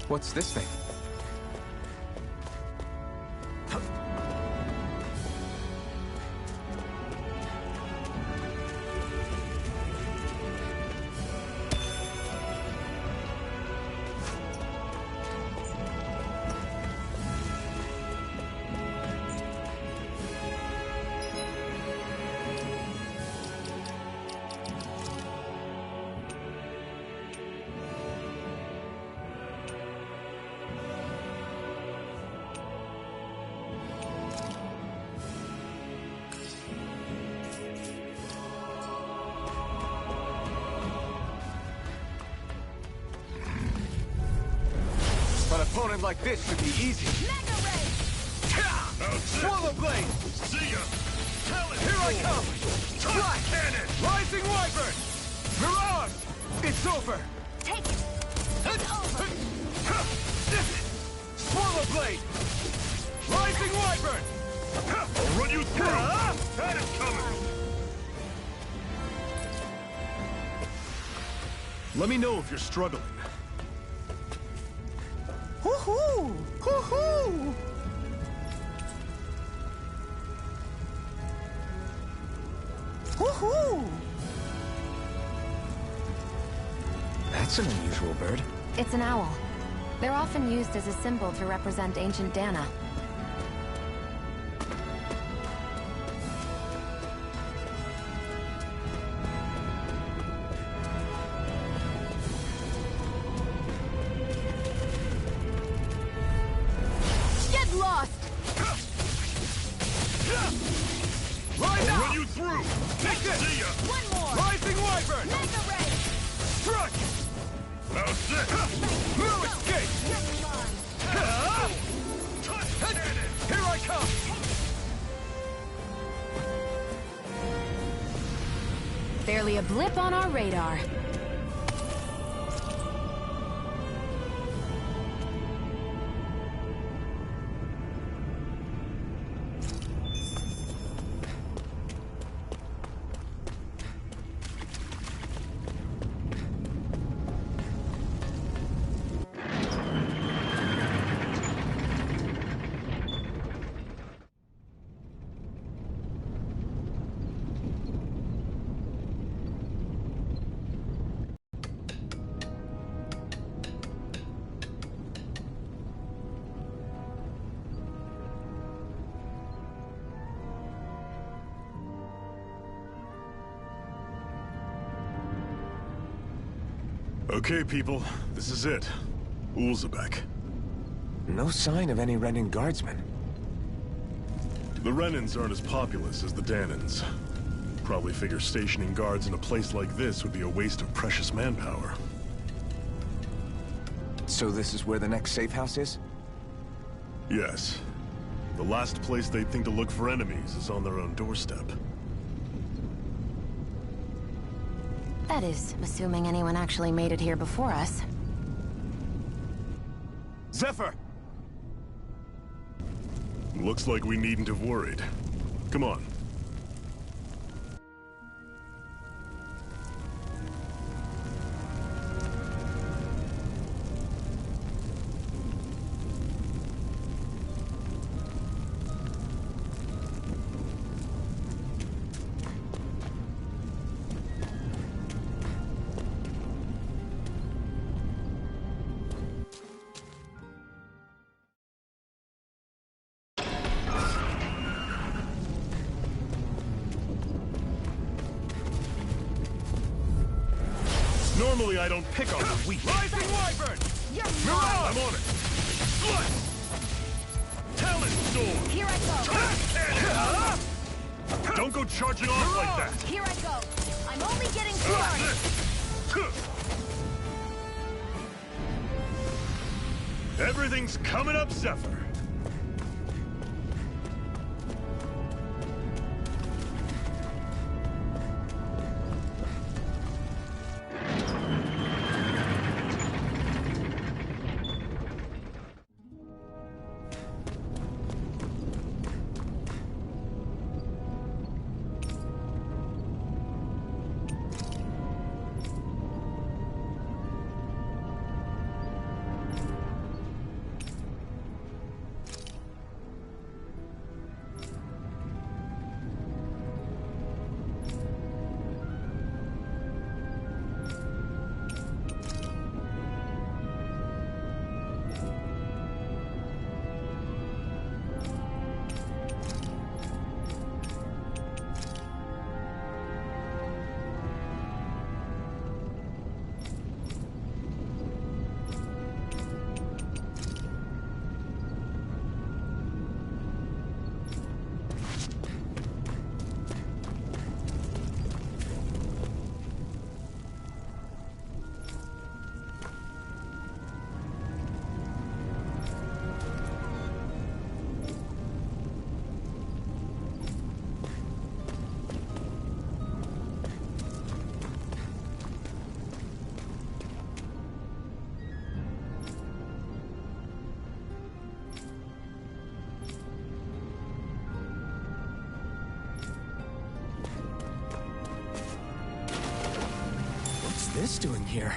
What's this thing? An opponent like this should be easy. Swallow blade! See ya. Tell it. Here I come! Flash cannon. Rising wyvern! Mirage! It's over! Take it. It's over. Swallow blade! Rising wyvern! I'll run you through. That is coming. Let me know if you're struggling. Hoo-hoo! Hoo-hoo! Hoo-hoo! That's an unusual bird. It's an owl. They're often used as a symbol to represent ancient Dana. Get lost! Rise I'll up! run you through. Take this! See ya. One more! Rising wyvern! Mega ray! Strike! Now sit. No escape! Here I come! Barely a blip on our radar. Okay, people. This is it. Ulzebek. No sign of any Renan guardsmen. The Renans aren't as populous as the Danans. Probably figure stationing guards in a place like this would be a waste of precious manpower. So this is where the next safe house is? Yes. The last place they'd think to look for enemies is on their own doorstep. That is, assuming anyone actually made it here before us. Zephyr! Looks like we needn't have worried. Come on. I don't pick on the weak. Rising Wyvern! You're Move mine! out! I'm on it! Slut! Talon Storm! Here I go! Don't go charging off like that! Here I go! I'm only getting started! Everything's coming up, Zephyr! What's this doing here?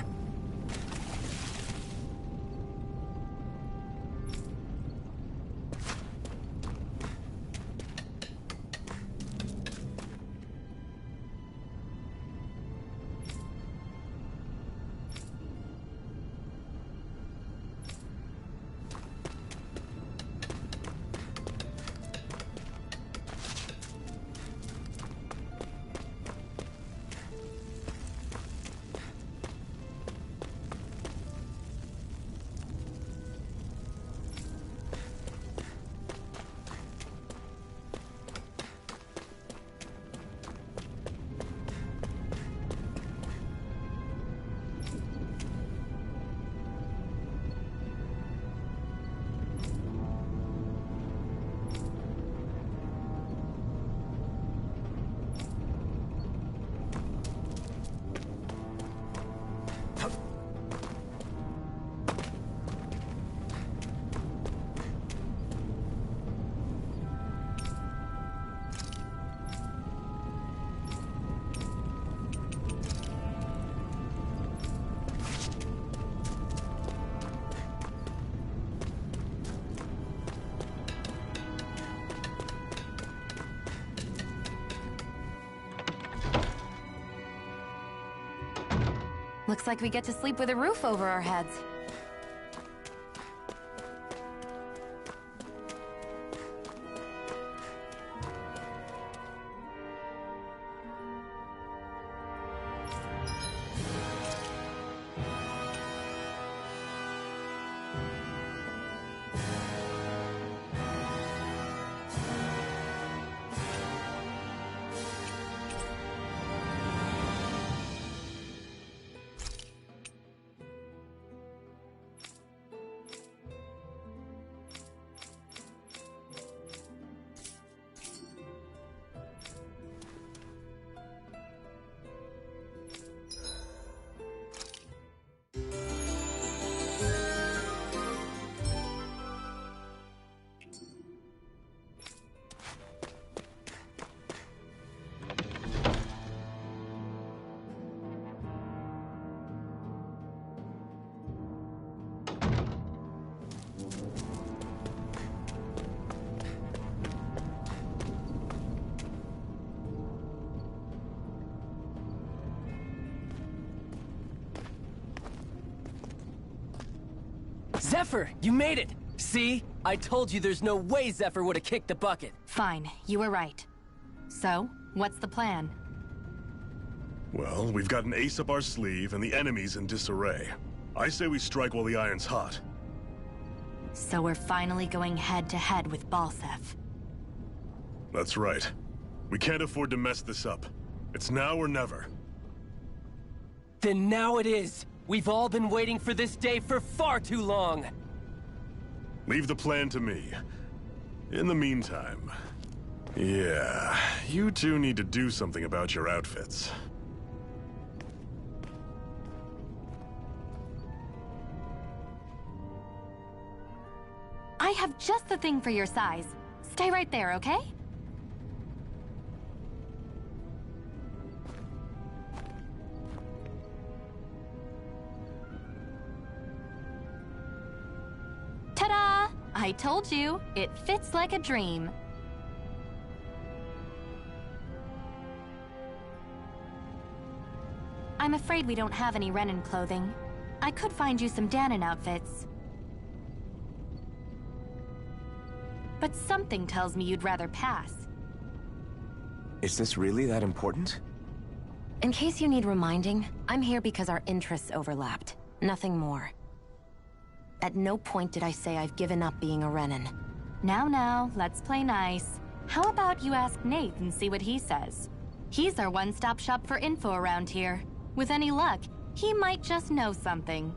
Looks like we get to sleep with a roof over our heads. Zephyr, you made it! See? I told you there's no way Zephyr would have kicked the bucket. Fine, you were right. So, what's the plan? Well, we've got an ace up our sleeve, and the enemy's in disarray. I say we strike while the iron's hot. So we're finally going head-to-head with Balseph. That's right. We can't afford to mess this up. It's now or never. Then now it is! We've all been waiting for this day for far too long! Leave the plan to me. In the meantime... yeah, you two need to do something about your outfits. I have just the thing for your size. Stay right there, okay? Ta-da! I told you, it fits like a dream. I'm afraid we don't have any Renan clothing. I could find you some Danon outfits. But something tells me you'd rather pass. Is this really that important? In case you need reminding, I'm here because our interests overlapped. Nothing more. At no point did I say I've given up being a Renan. Now, let's play nice. How about you ask Nath and see what he says? He's our one-stop shop for info around here. With any luck, he might just know something.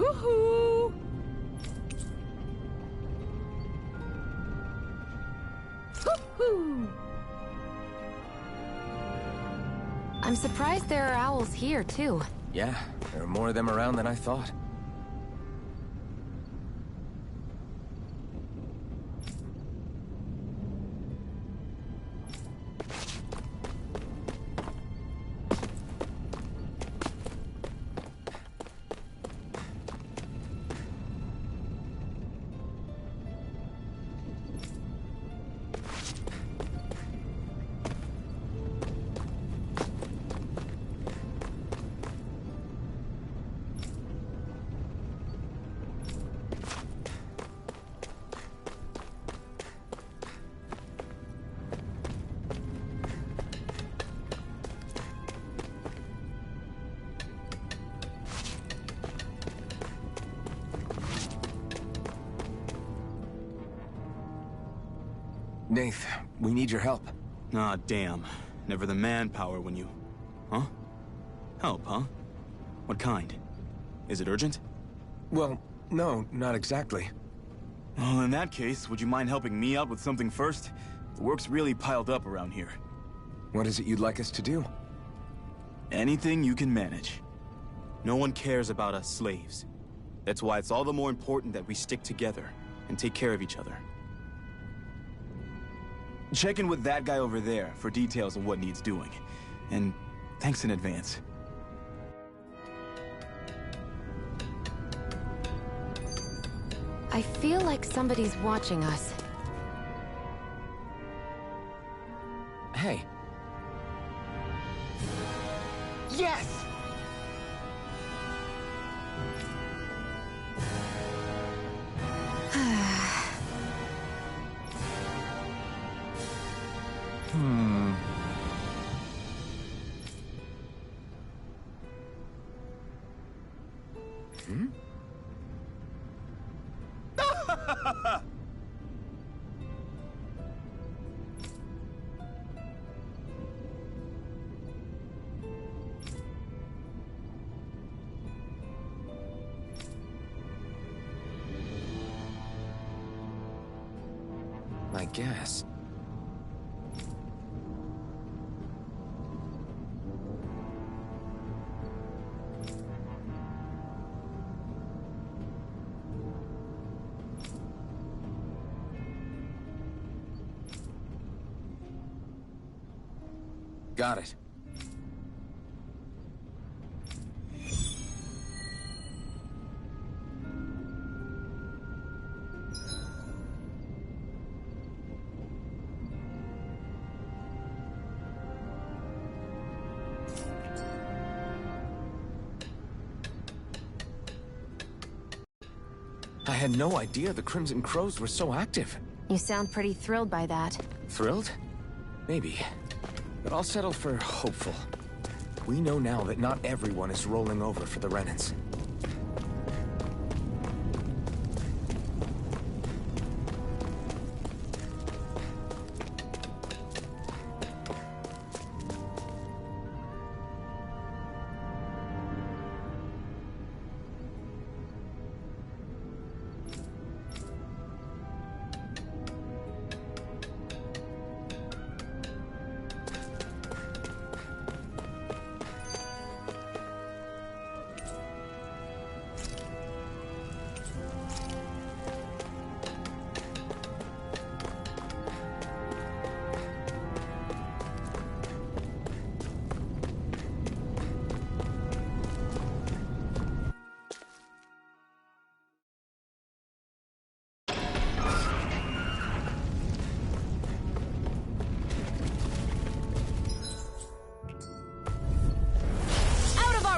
Woohoo! Woohoo! I'm surprised there are owls here, too. Yeah, there are more of them around than I thought. Nath, we need your help. Ah, damn. Never the manpower when you... Huh? Help, huh? What kind? Is it urgent? Well, no, not exactly. Well, in that case, would you mind helping me out with something first? The work's really piled up around here. What is it you'd like us to do? Anything you can manage. No one cares about us slaves. That's why it's all the more important that we stick together and take care of each other. Check in with that guy over there for details on what needs doing. And thanks in advance. I feel like somebody's watching us. Hey. Yes! I guess. Got it. I had no idea the Crimson Crows were so active. You sound pretty thrilled by that. Thrilled? Maybe. But I'll settle for hopeful. We know now that not everyone is rolling over for the Renans.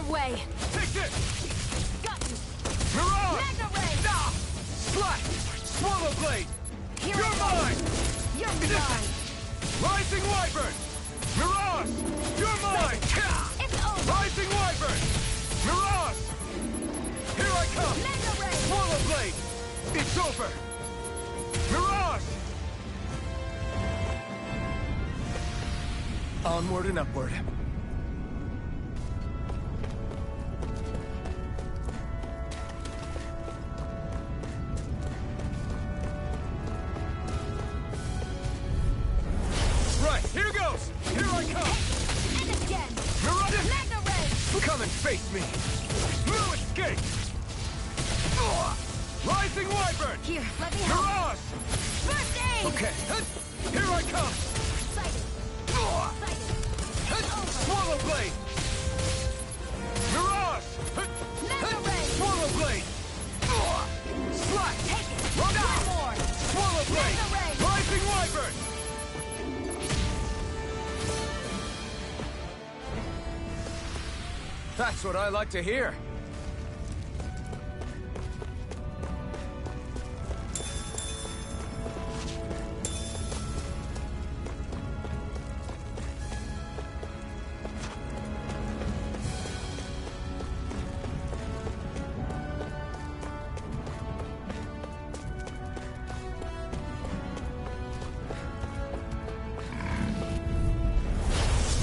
Way. Take this! Got you. Mirage! Magna Ray! Nah! Slash! Swallow Blade! Here You're mine! You're mine! Rising Wyvern! Mirage! You're mine! It's over! Rising Wyvern! Mirage! Here I come! Magna Ray! Swallow Blade! It's over! Mirage! Onward and upward. Come and face me! No escape! Rising Wyvern! Here, let me help. Mirage! First aid! Okay, here I come! Sighted. Swallow Blade! Mirage! Mega Ray! Swallow Blade! Slash! Take it! One more! Swallow Blade! Mega Ray! Rising Wyvern! That's what I like to hear.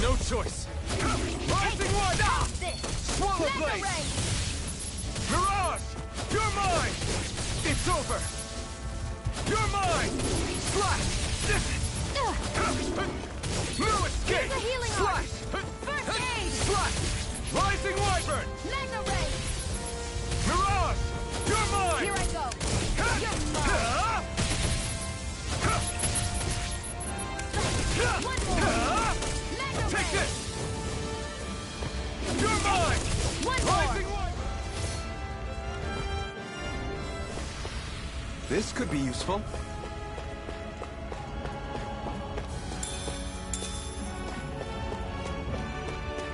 No choice. Rising Wyvern! Swallow Blade! Mirage! You're mine! It's over! You're mine! Slash! No escape! Here's a healing Slash! First aid! Slash! Rising Wyvern! Mega Ray! Mirage! You're mine! Here I go! You're mine! One more! Mega Take Ray! this! You're mine! One Rising more! Wyvern! This could be useful.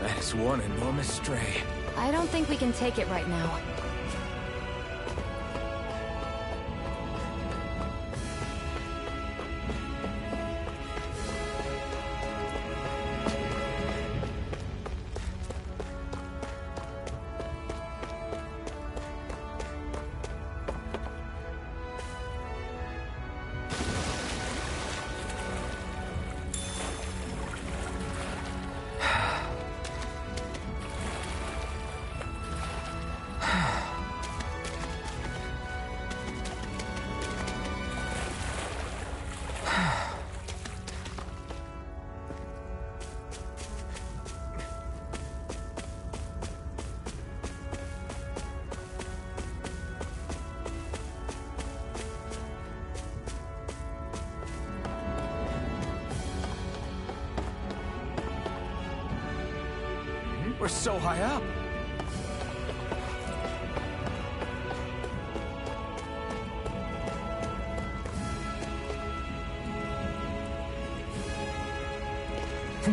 That is one enormous stray. I don't think we can take it right now. We're so high up.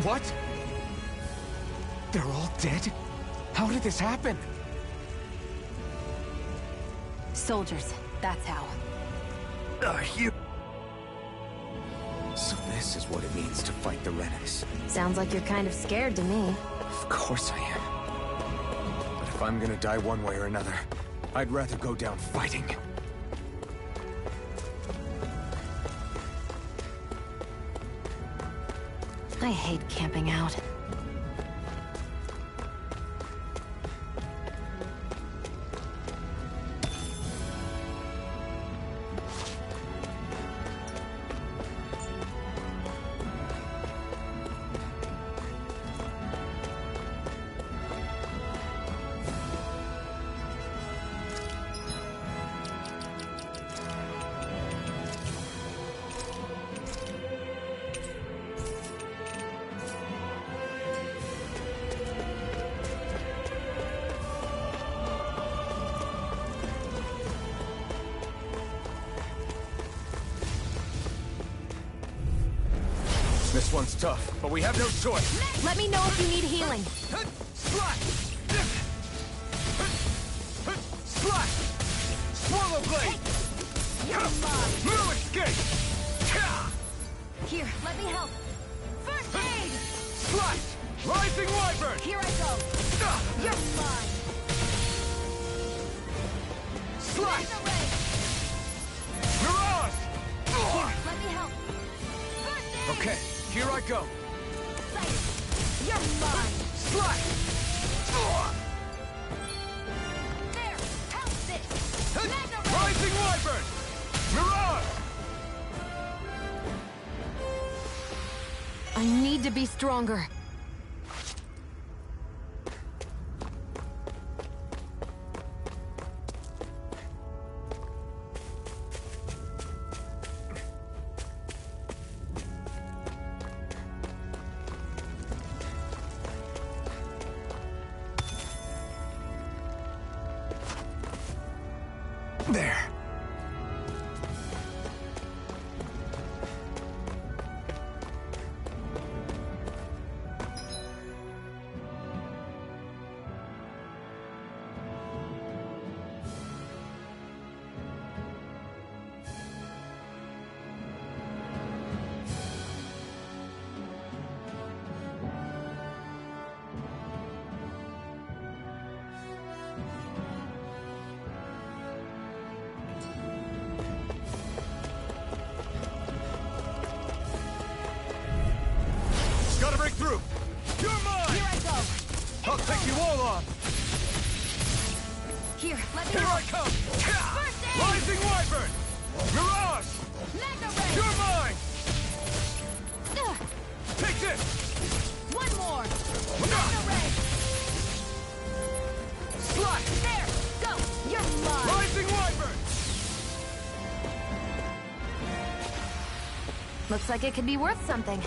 What? They're all dead? How did this happen? Soldiers, that's how. You... So this is what it means to fight the Rennes. Sounds like you're kind of scared to me. Of course I am. But if I'm gonna die one way or another, I'd rather go down fighting. I hate camping out. This one's tough, but we have no choice. Let me know if you need healing. Slash! Slash! Swallow Blade! No escape! Here, let me help. First aid! Slash! Rising Wyvern! Here I go. You're mine. Slash! Mega Ray! Mirage! Here, let me help. First aid! Okay, here I go. Sighted. You're mine. Slash! There, help this. Mega Ray! Rising Wyvern! Mirage! I need to be stronger. take you all on! Here, let me Here help. I come! First aid! Rising Wyvern! Mirage! Mega Ray! You're mine! Take this! One more! Mega Ray! Slash! There! Go! You're mine! Rising Wyvern! Looks like it could be worth something.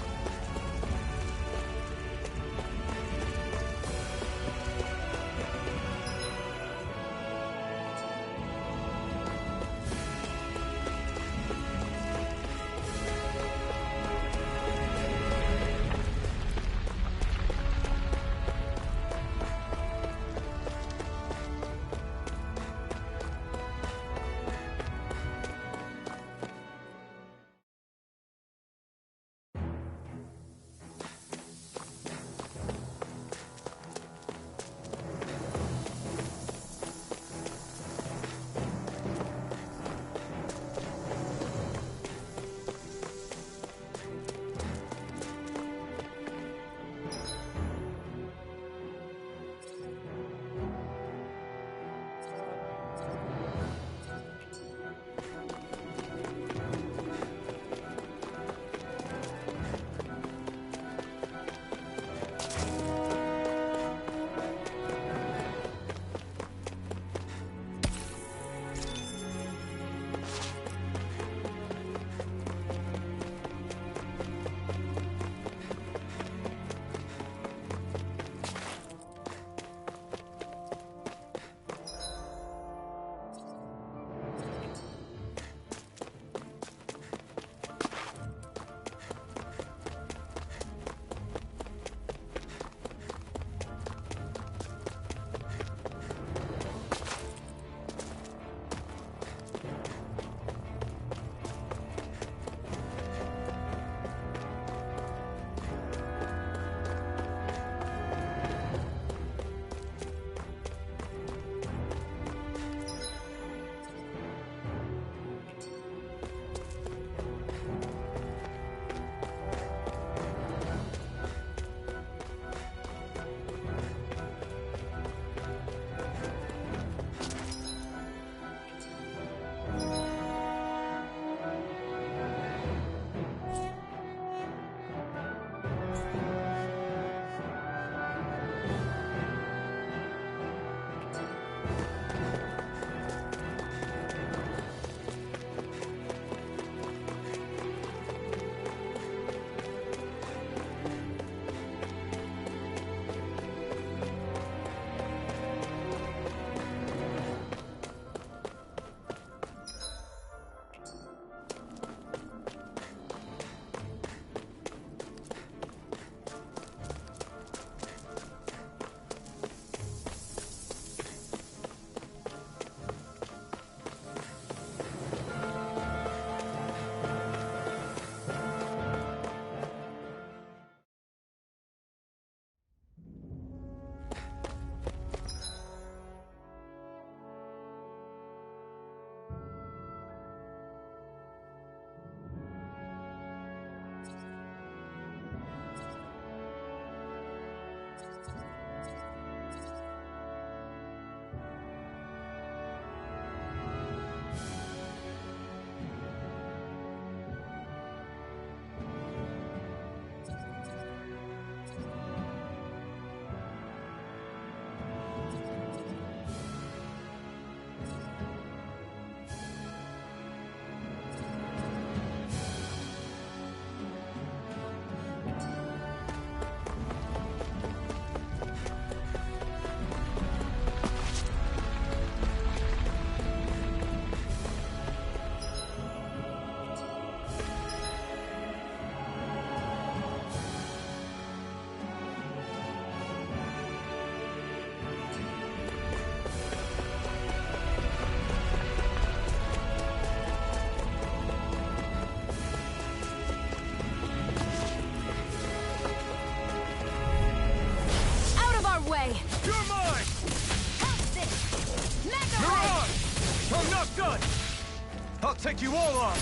I'll take you all on!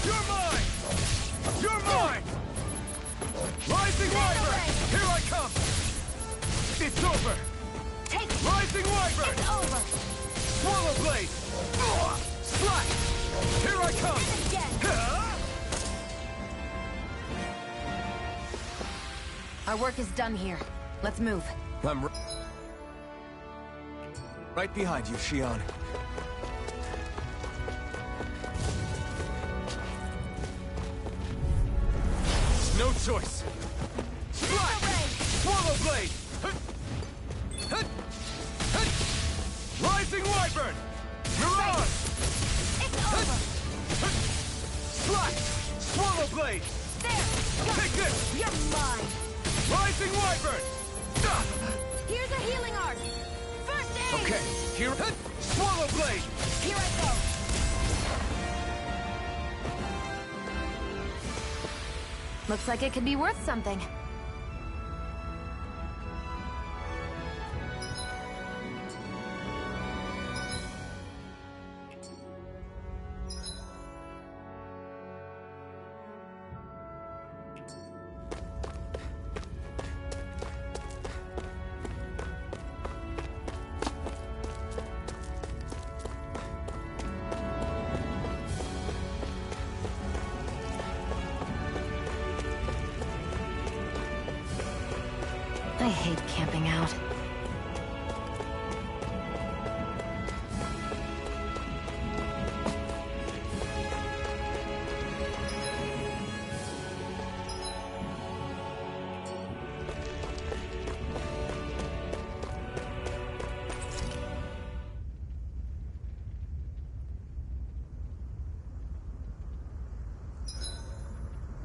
You're mine! You're mine! Rising Wyvern! Here I come! It's over! Rising Wyvern! It's over! Swallow Blade! Slash! Here I come! Our work is done here. Let's move. I'm right behind you, Xion. No choice! Splash! Swallow Blade! Rising Wyvern! Mirage! It's over! Slash! Swallow Blade! There! Take this! You're mine! Rising Wyvern! Here's a healing art! First aid! Okay, here... Swallow Blade! Here I go! Looks like it could be worth something. I hate camping out.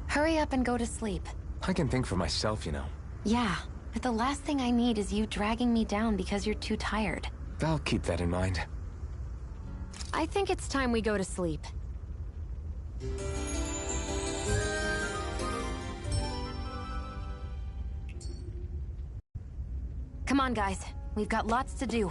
Hurry up and go to sleep. I can think for myself, you know. Yeah, but the last thing I need is you dragging me down because you're too tired. I'll keep that in mind. I think it's time we go to sleep. Come on, guys. We've got lots to do.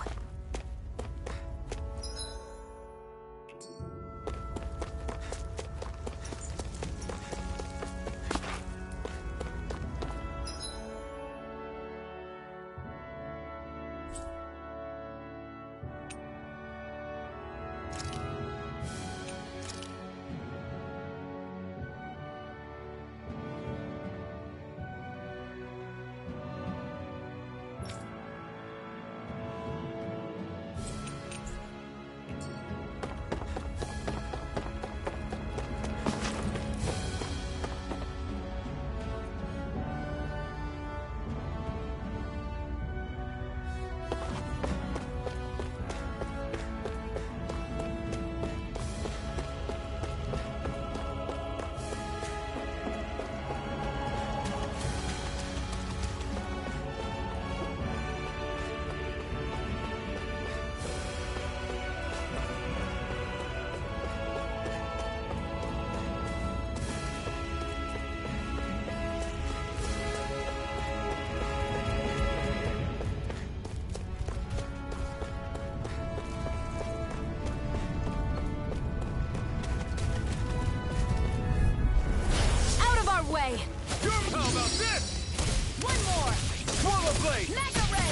Way. How about this? One more! Swallow Blade! Mega Ray!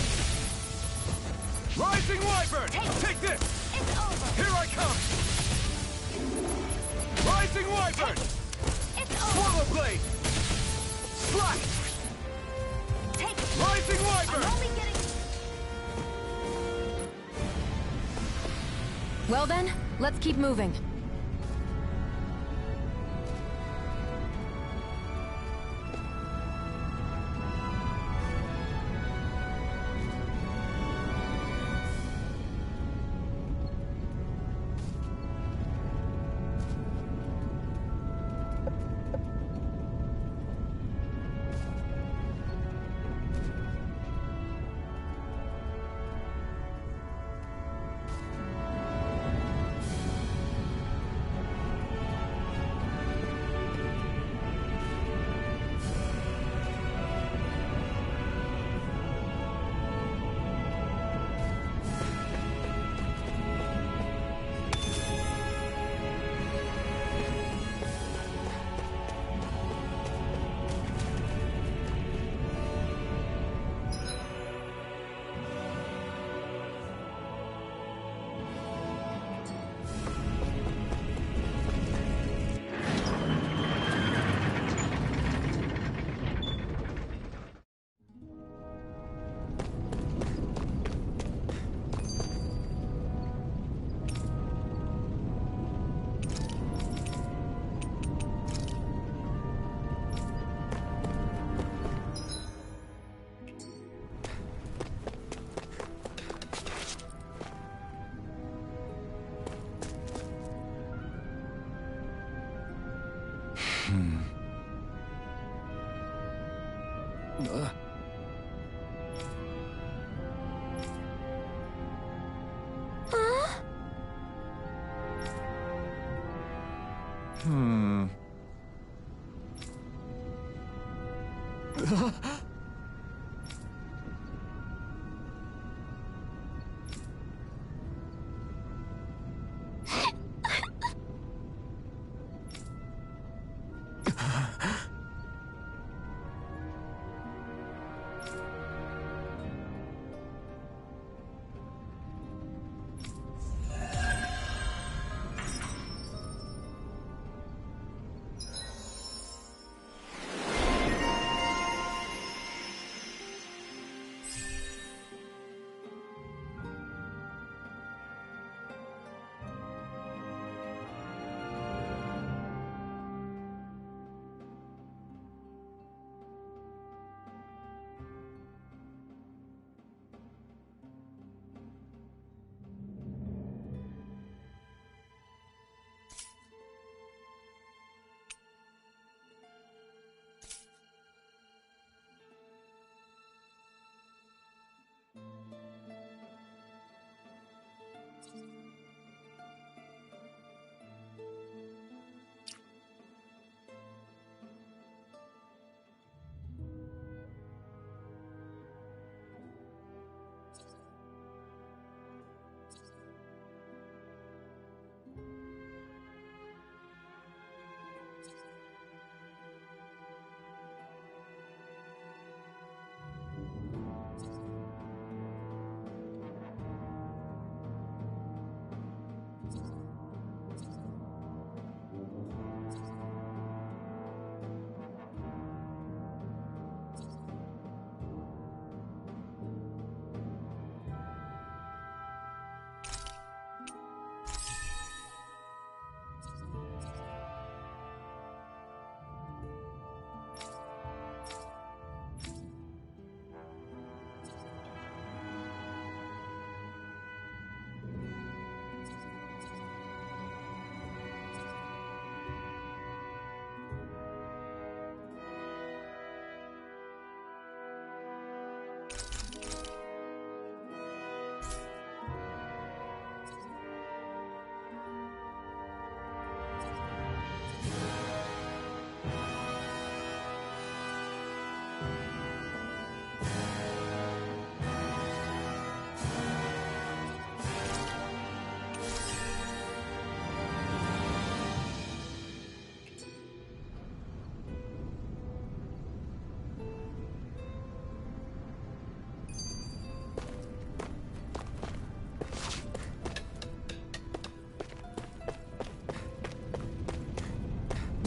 Rising Wyvern! Take this! It's over! Here I come! Rising Wyvern! It's over! Swallow Blade! Slash! Take it! Rising Wyvern! I'm only getting... Well then, let's keep moving.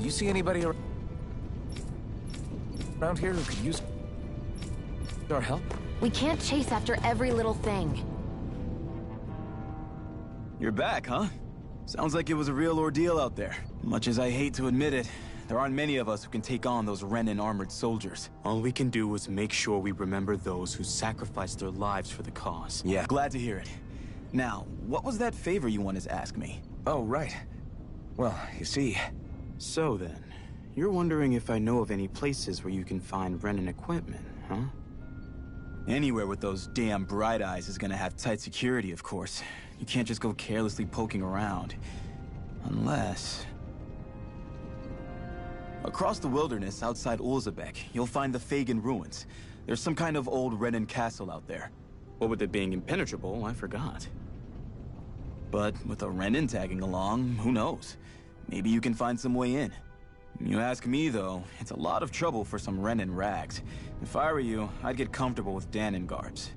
Do you see anybody around here who could use our help? We can't chase after every little thing. You're back, huh? Sounds like it was a real ordeal out there. Much as I hate to admit it, there aren't many of us who can take on those Renan armored soldiers. All we can do is make sure we remember those who sacrificed their lives for the cause. Yeah, glad to hear it. Now, what was that favor you wanted to ask me? Oh, right. Well, you see... So then, you're wondering if I know of any places where you can find Renan equipment, huh? Anywhere with those damn bright eyes is gonna have tight security, of course. You can't just go carelessly poking around. Unless... Across the wilderness outside Ulzebek, you'll find the Fagin ruins. There's some kind of old Renan castle out there. What with it being impenetrable, I forgot. But with a Renan tagging along, who knows? Maybe you can find some way in. You ask me, though, it's a lot of trouble for some Renan rags. If I were you, I'd get comfortable with Danon garbs.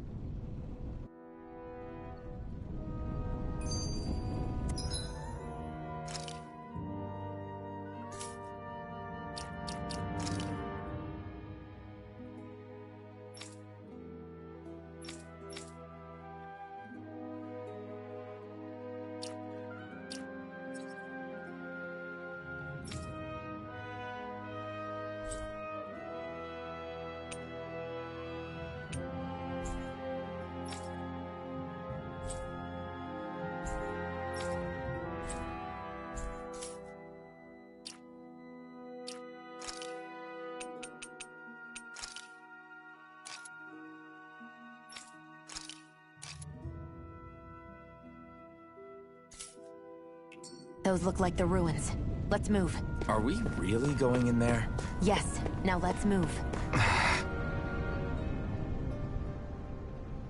Those look like the ruins. Let's move. Are we really going in there? Yes. Now let's move.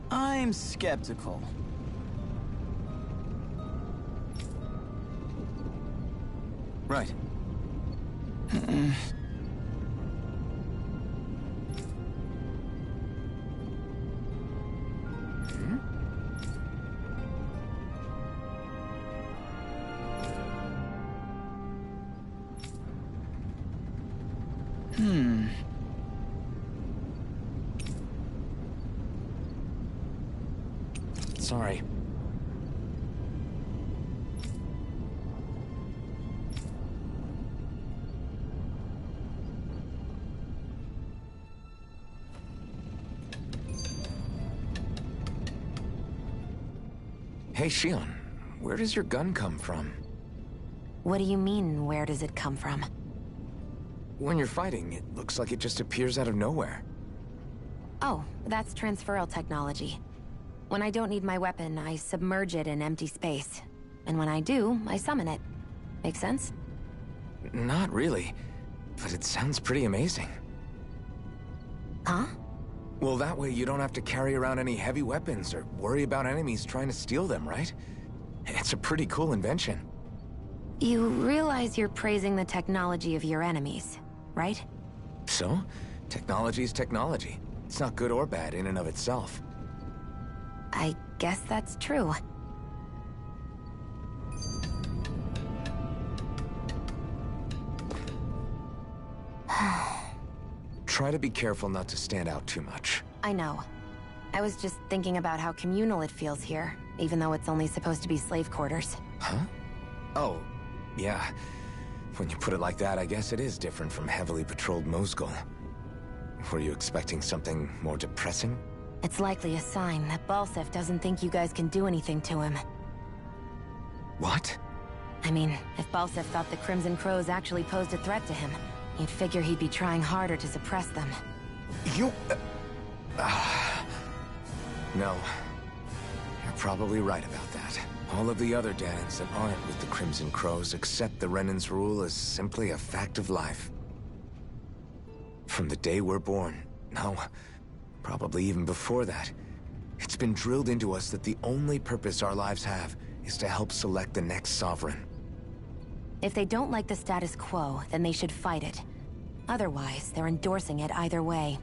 I'm skeptical. Right. Sorry. Hey, Shion, where does your gun come from? What do you mean, where does it come from? When you're fighting, it looks like it just appears out of nowhere. Oh, that's transferal technology. When I don't need my weapon, I submerge it in empty space. And when I do, I summon it. Make sense? Not really, but it sounds pretty amazing. Huh? Well, that way you don't have to carry around any heavy weapons or worry about enemies trying to steal them, right? It's a pretty cool invention. You realize you're praising the technology of your enemies, right? So, technology is technology. It's not good or bad in and of itself. I guess that's true. Try to be careful not to stand out too much. I know. I was just thinking about how communal it feels here, even though it's only supposed to be slave quarters. Huh? Oh, yeah. When you put it like that, I guess it is different from heavily patrolled Mosgul. Were you expecting something more depressing? It's likely a sign that Balseph doesn't think you guys can do anything to him. What? I mean, if Balseph thought the Crimson Crows actually posed a threat to him, you'd figure he'd be trying harder to suppress them. You... No. You're probably right about that. All of the other Dahnans that aren't with the Crimson Crows accept the Renan's rule as simply a fact of life. From the day we're born, no, probably even before that, it's been drilled into us that the only purpose our lives have is to help select the next sovereign. If they don't like the status quo, then they should fight it. Otherwise, they're endorsing it either way.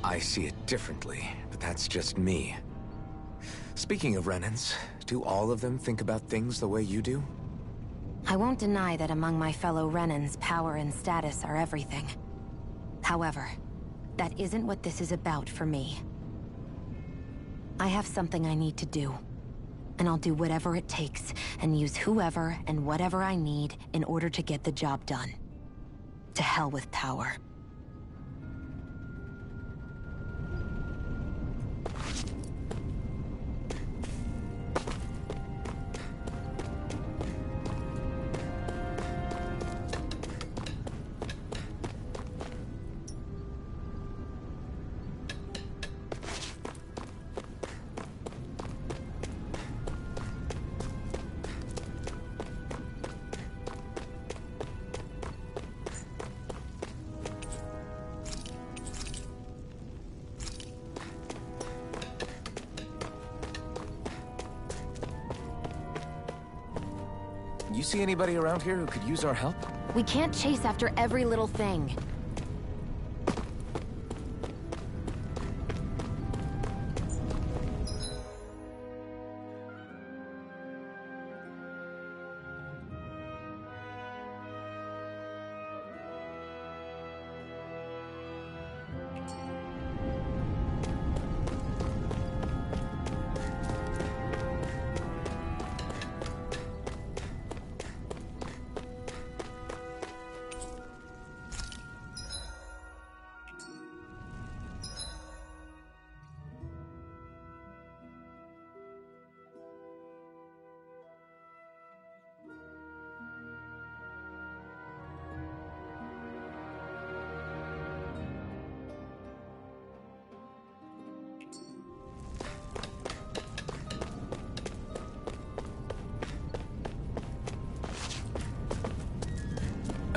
I see it differently, but that's just me. Speaking of Renans, do all of them think about things the way you do? I won't deny that among my fellow Renans, power and status are everything. However, that isn't what this is about for me. I have something I need to do. And I'll do whatever it takes, and use whoever and whatever I need in order to get the job done. To hell with power. You see anybody around here who could use our help? We can't chase after every little thing.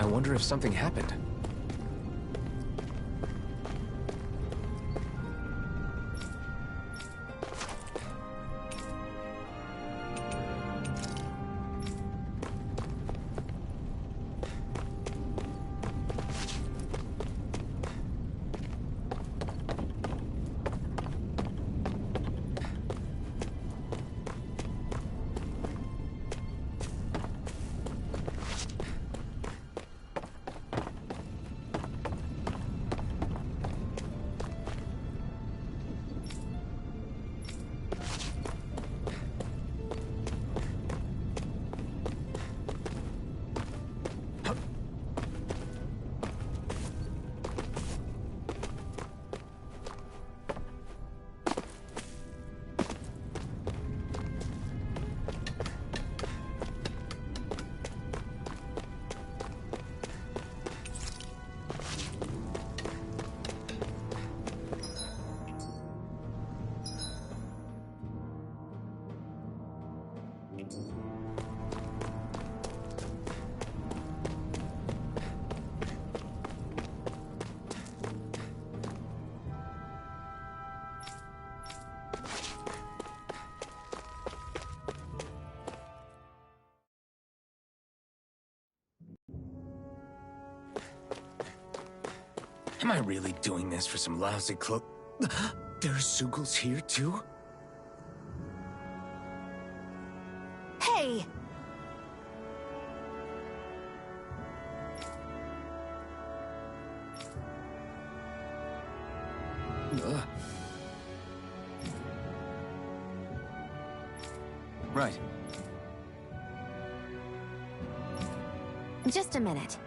I wonder if something happened. Am I really doing this for some lousy cloak? There's Zeugles here, too? Hey! Right. Just a minute.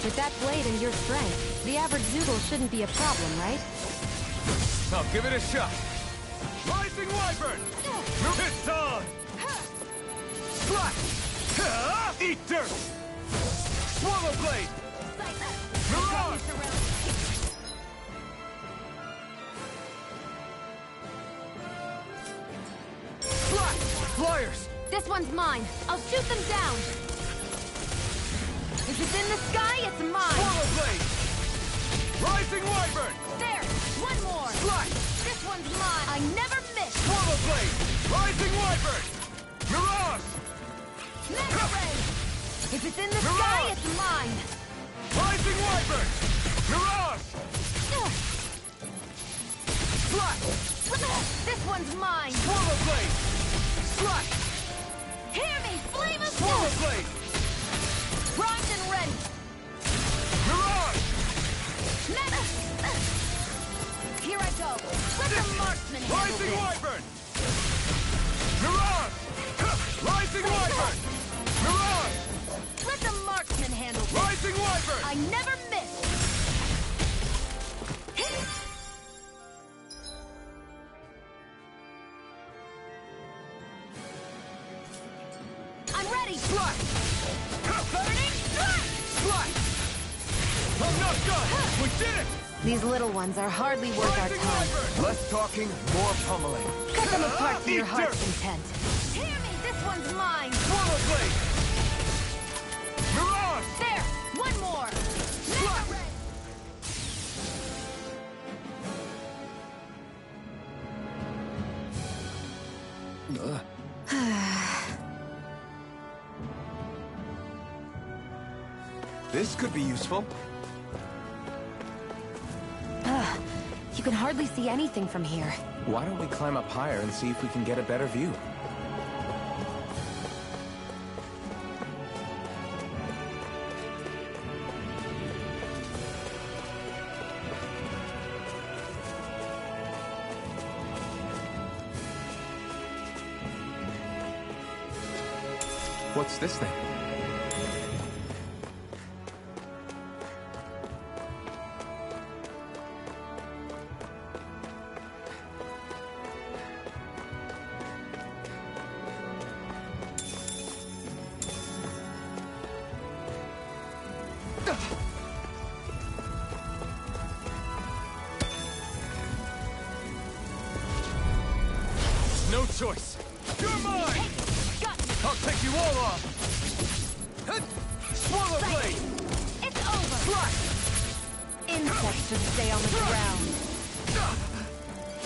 With that blade and your strength, the average Zeugle shouldn't be a problem, right? I'll give it a shot. Rising Wyvern! It's on! Slash! Eat dirt! Swallow blade! Mirage! Slash! Flyers! This one's mine. I'll shoot them down. If it's in the sky, it's mine. Swallow blade! Rising Wyvern! There! One more! Slash! This one's mine! I never miss! Swallow blade! Rising Wyvern! Mirage! Mega Ray! If it's in the sky, it's mine! Rising Wyvern! Mirage! Slash! This one's mine! Swallow blade! Slash! Hear me! Flame of Swallow death! blade! Primed and ready! Mirage! Here I go! Let the marksman handle Rising this! Wyvern! Mirage! Rising Wyvern! Mirage! Let the marksman handle this! Rising Wyvern! I never miss! I'm ready! Slash! Burning strike! Slash! I'm not done! We did it! These little ones are hardly worth our Rising time. Wyvern! Less talking, more pummeling. Cut them apart to your Eat heart's dirt! content. Hear me! This one's mine! Swallow blade! Mirage! There! One more! Mega Ray! This could be useful. You can hardly see anything from here. Why don't we climb up higher and see if we can get a better view? What's this thing? No choice. You're mine! I'll take you all off! Swallow blade! It's over! Slash! Insects should stay on the ground.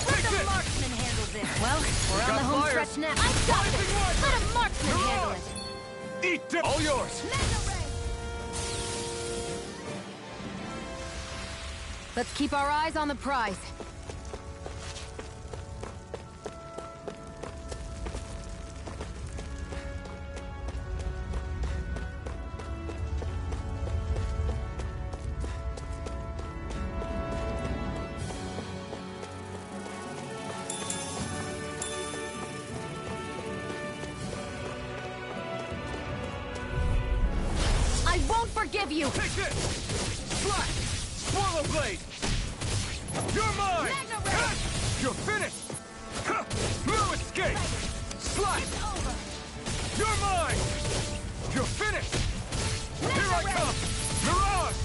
Let the marksman handle this. Well, we're on the home stretch now. I've got this! Let a marksman handle it! Eat them! All yours! Let's keep our eyes on the prize. I won't forgive you! Take this! Slash! Swallow blade! You're mine! You're finished! No escape! Slash! You're mine! You're finished! Here I come! Mirage!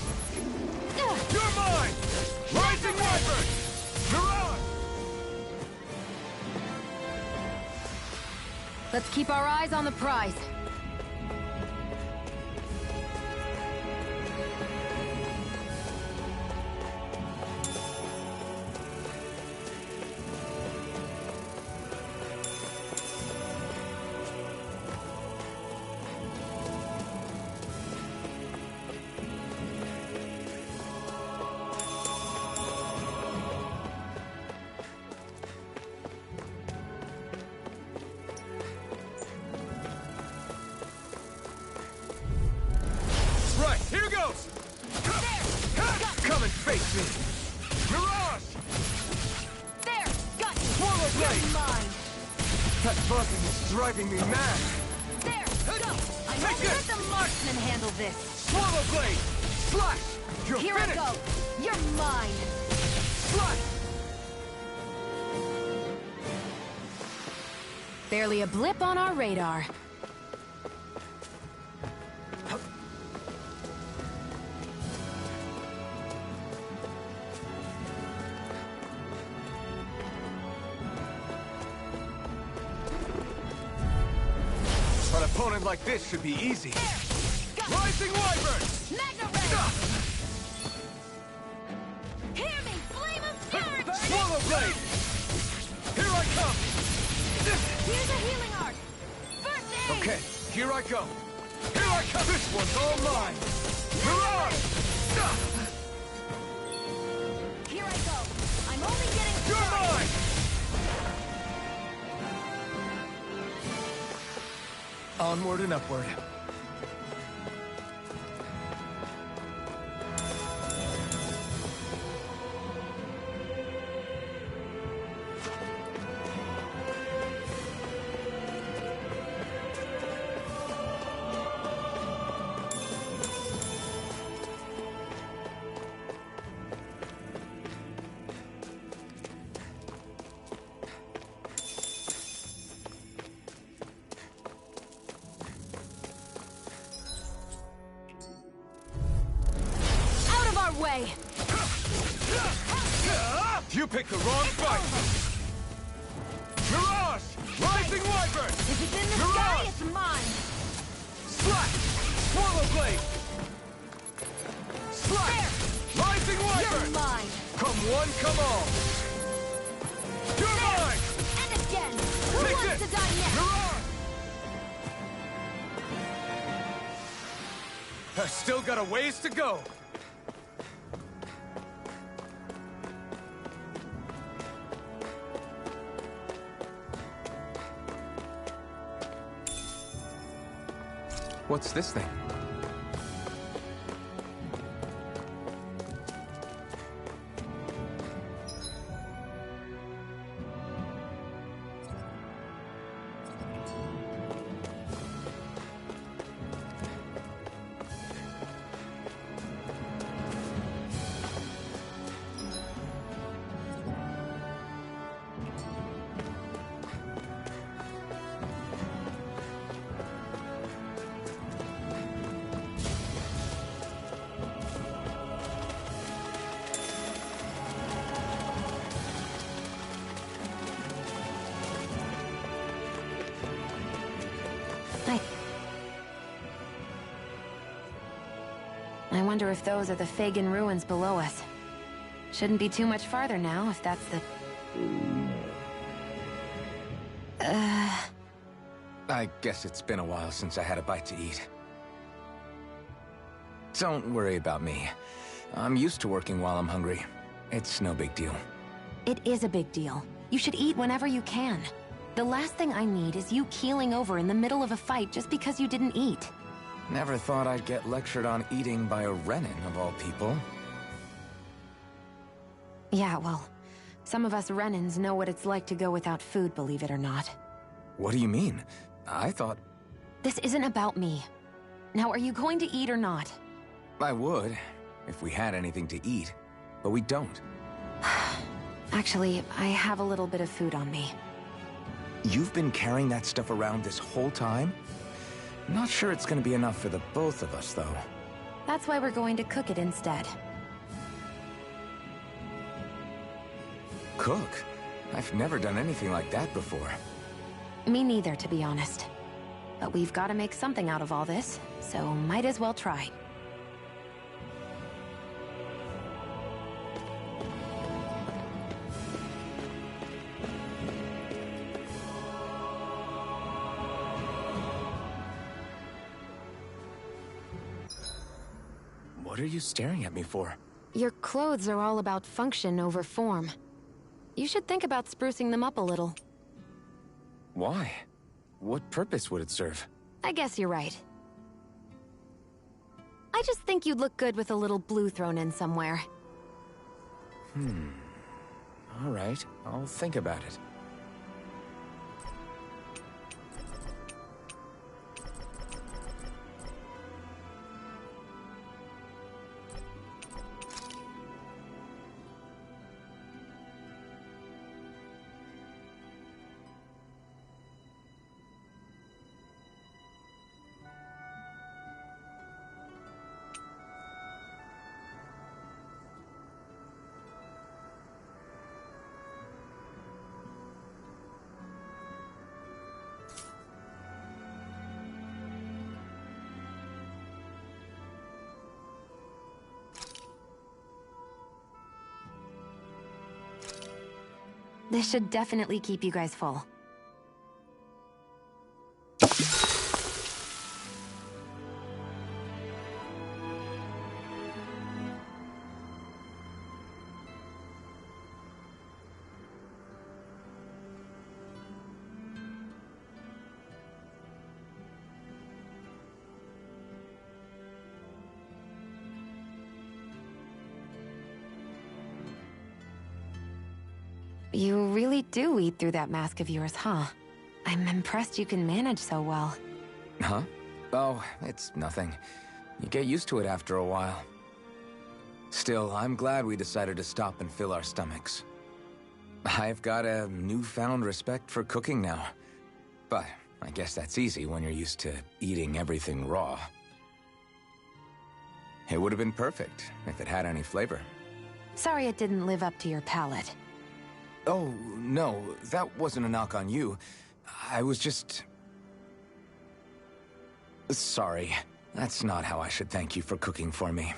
You're mine! Rising Wyvern! Mirage! Let's keep our eyes on the prize. Right, here goes! Come and face me! Mirage! There! Got you! Swallow blade! You're mine! That buzzing is driving me mad! There! Go! I'm only let the marksman handle this! Swallow blade! Slash! You're Here finished! I go! You're mine! Slash! Barely a blip on our radar. An opponent like this should be easy. Rising Wyvern! Magna Ray! Hear me! Flame of Fury! Swallow blade! Here I come! Here's a healing art! First aid! Okay, here I go! Here I come! This one's all mine! Mirage! Here I go! I'm only getting You're started! mine! Onward and upward. Out of our way! You picked the wrong fight! Mirage! Rising Wyvern! If it's in the Mirage! sky, it's mine! Slash! Swallow blade! Slash! Rising Wyvern! You're mine! Come one, come all! You're mine! And again! Who Take wants this! to die next? Mirage! I've still got a ways to go. What's this thing? I wonder if those are the Fagin ruins below us. Shouldn't be too much farther now, if that's the... I guess it's been a while since I had a bite to eat. Don't worry about me. I'm used to working while I'm hungry. It's no big deal. It is a big deal. You should eat whenever you can. The last thing I need is you keeling over in the middle of a fight just because you didn't eat. Never thought I'd get lectured on eating by a Renan, of all people. Yeah, well, some of us Renans know what it's like to go without food, believe it or not. What do you mean? I thought... This isn't about me. Now, are you going to eat or not? I would, if we had anything to eat, but we don't. Actually, I have a little bit of food on me. You've been carrying that stuff around this whole time? Not sure it's gonna be enough for the both of us, though. That's why we're going to cook it instead. Cook? I've never done anything like that before. Me neither, to be honest. But we've got to make something out of all this, so might as well try. What are you staring at me for? Your clothes are all about function over form. You should think about sprucing them up a little. Why? What purpose would it serve? I guess you're right. I just think you'd look good with a little blue thrown in somewhere. All right, I'll think about it. This should definitely keep you guys full. You really do eat through that mask of yours, huh? I'm impressed you can manage so well. Huh? Oh, it's nothing. You get used to it after a while. Still, I'm glad we decided to stop and fill our stomachs. I've got a newfound respect for cooking now. But I guess that's easy when you're used to eating everything raw. It would have been perfect if it had any flavor. Sorry it didn't live up to your palate. Oh, no, that wasn't a knock on you. I was just... Sorry. That's not how I should thank you for cooking for me.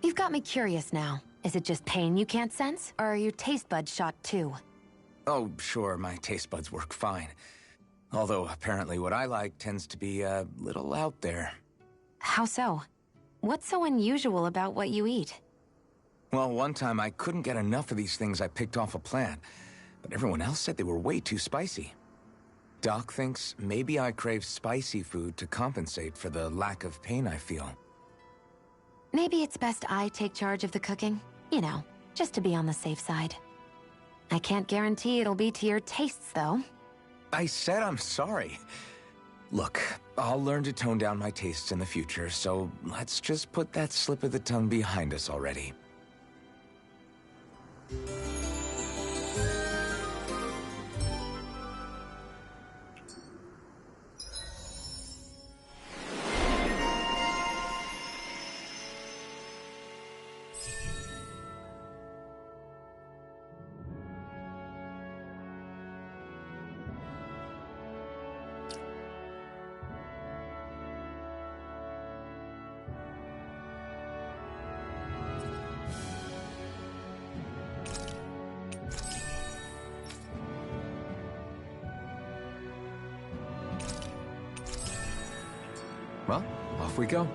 You've got me curious now. Is it just pain you can't sense, or are your taste buds shot too? Oh, sure, my taste buds work fine. Although, apparently what I like tends to be a little out there. How so? What's so unusual about what you eat? Well, one time I couldn't get enough of these things I picked off a plant, but everyone else said they were way too spicy. Doc thinks maybe I crave spicy food to compensate for the lack of pain I feel. Maybe it's best I take charge of the cooking. You know, just to be on the safe side. I can't guarantee it'll be to your tastes, though. I said I'm sorry. Look, I'll learn to tone down my tastes in the future, so let's just put that slip of the tongue behind us already. Well, off we go.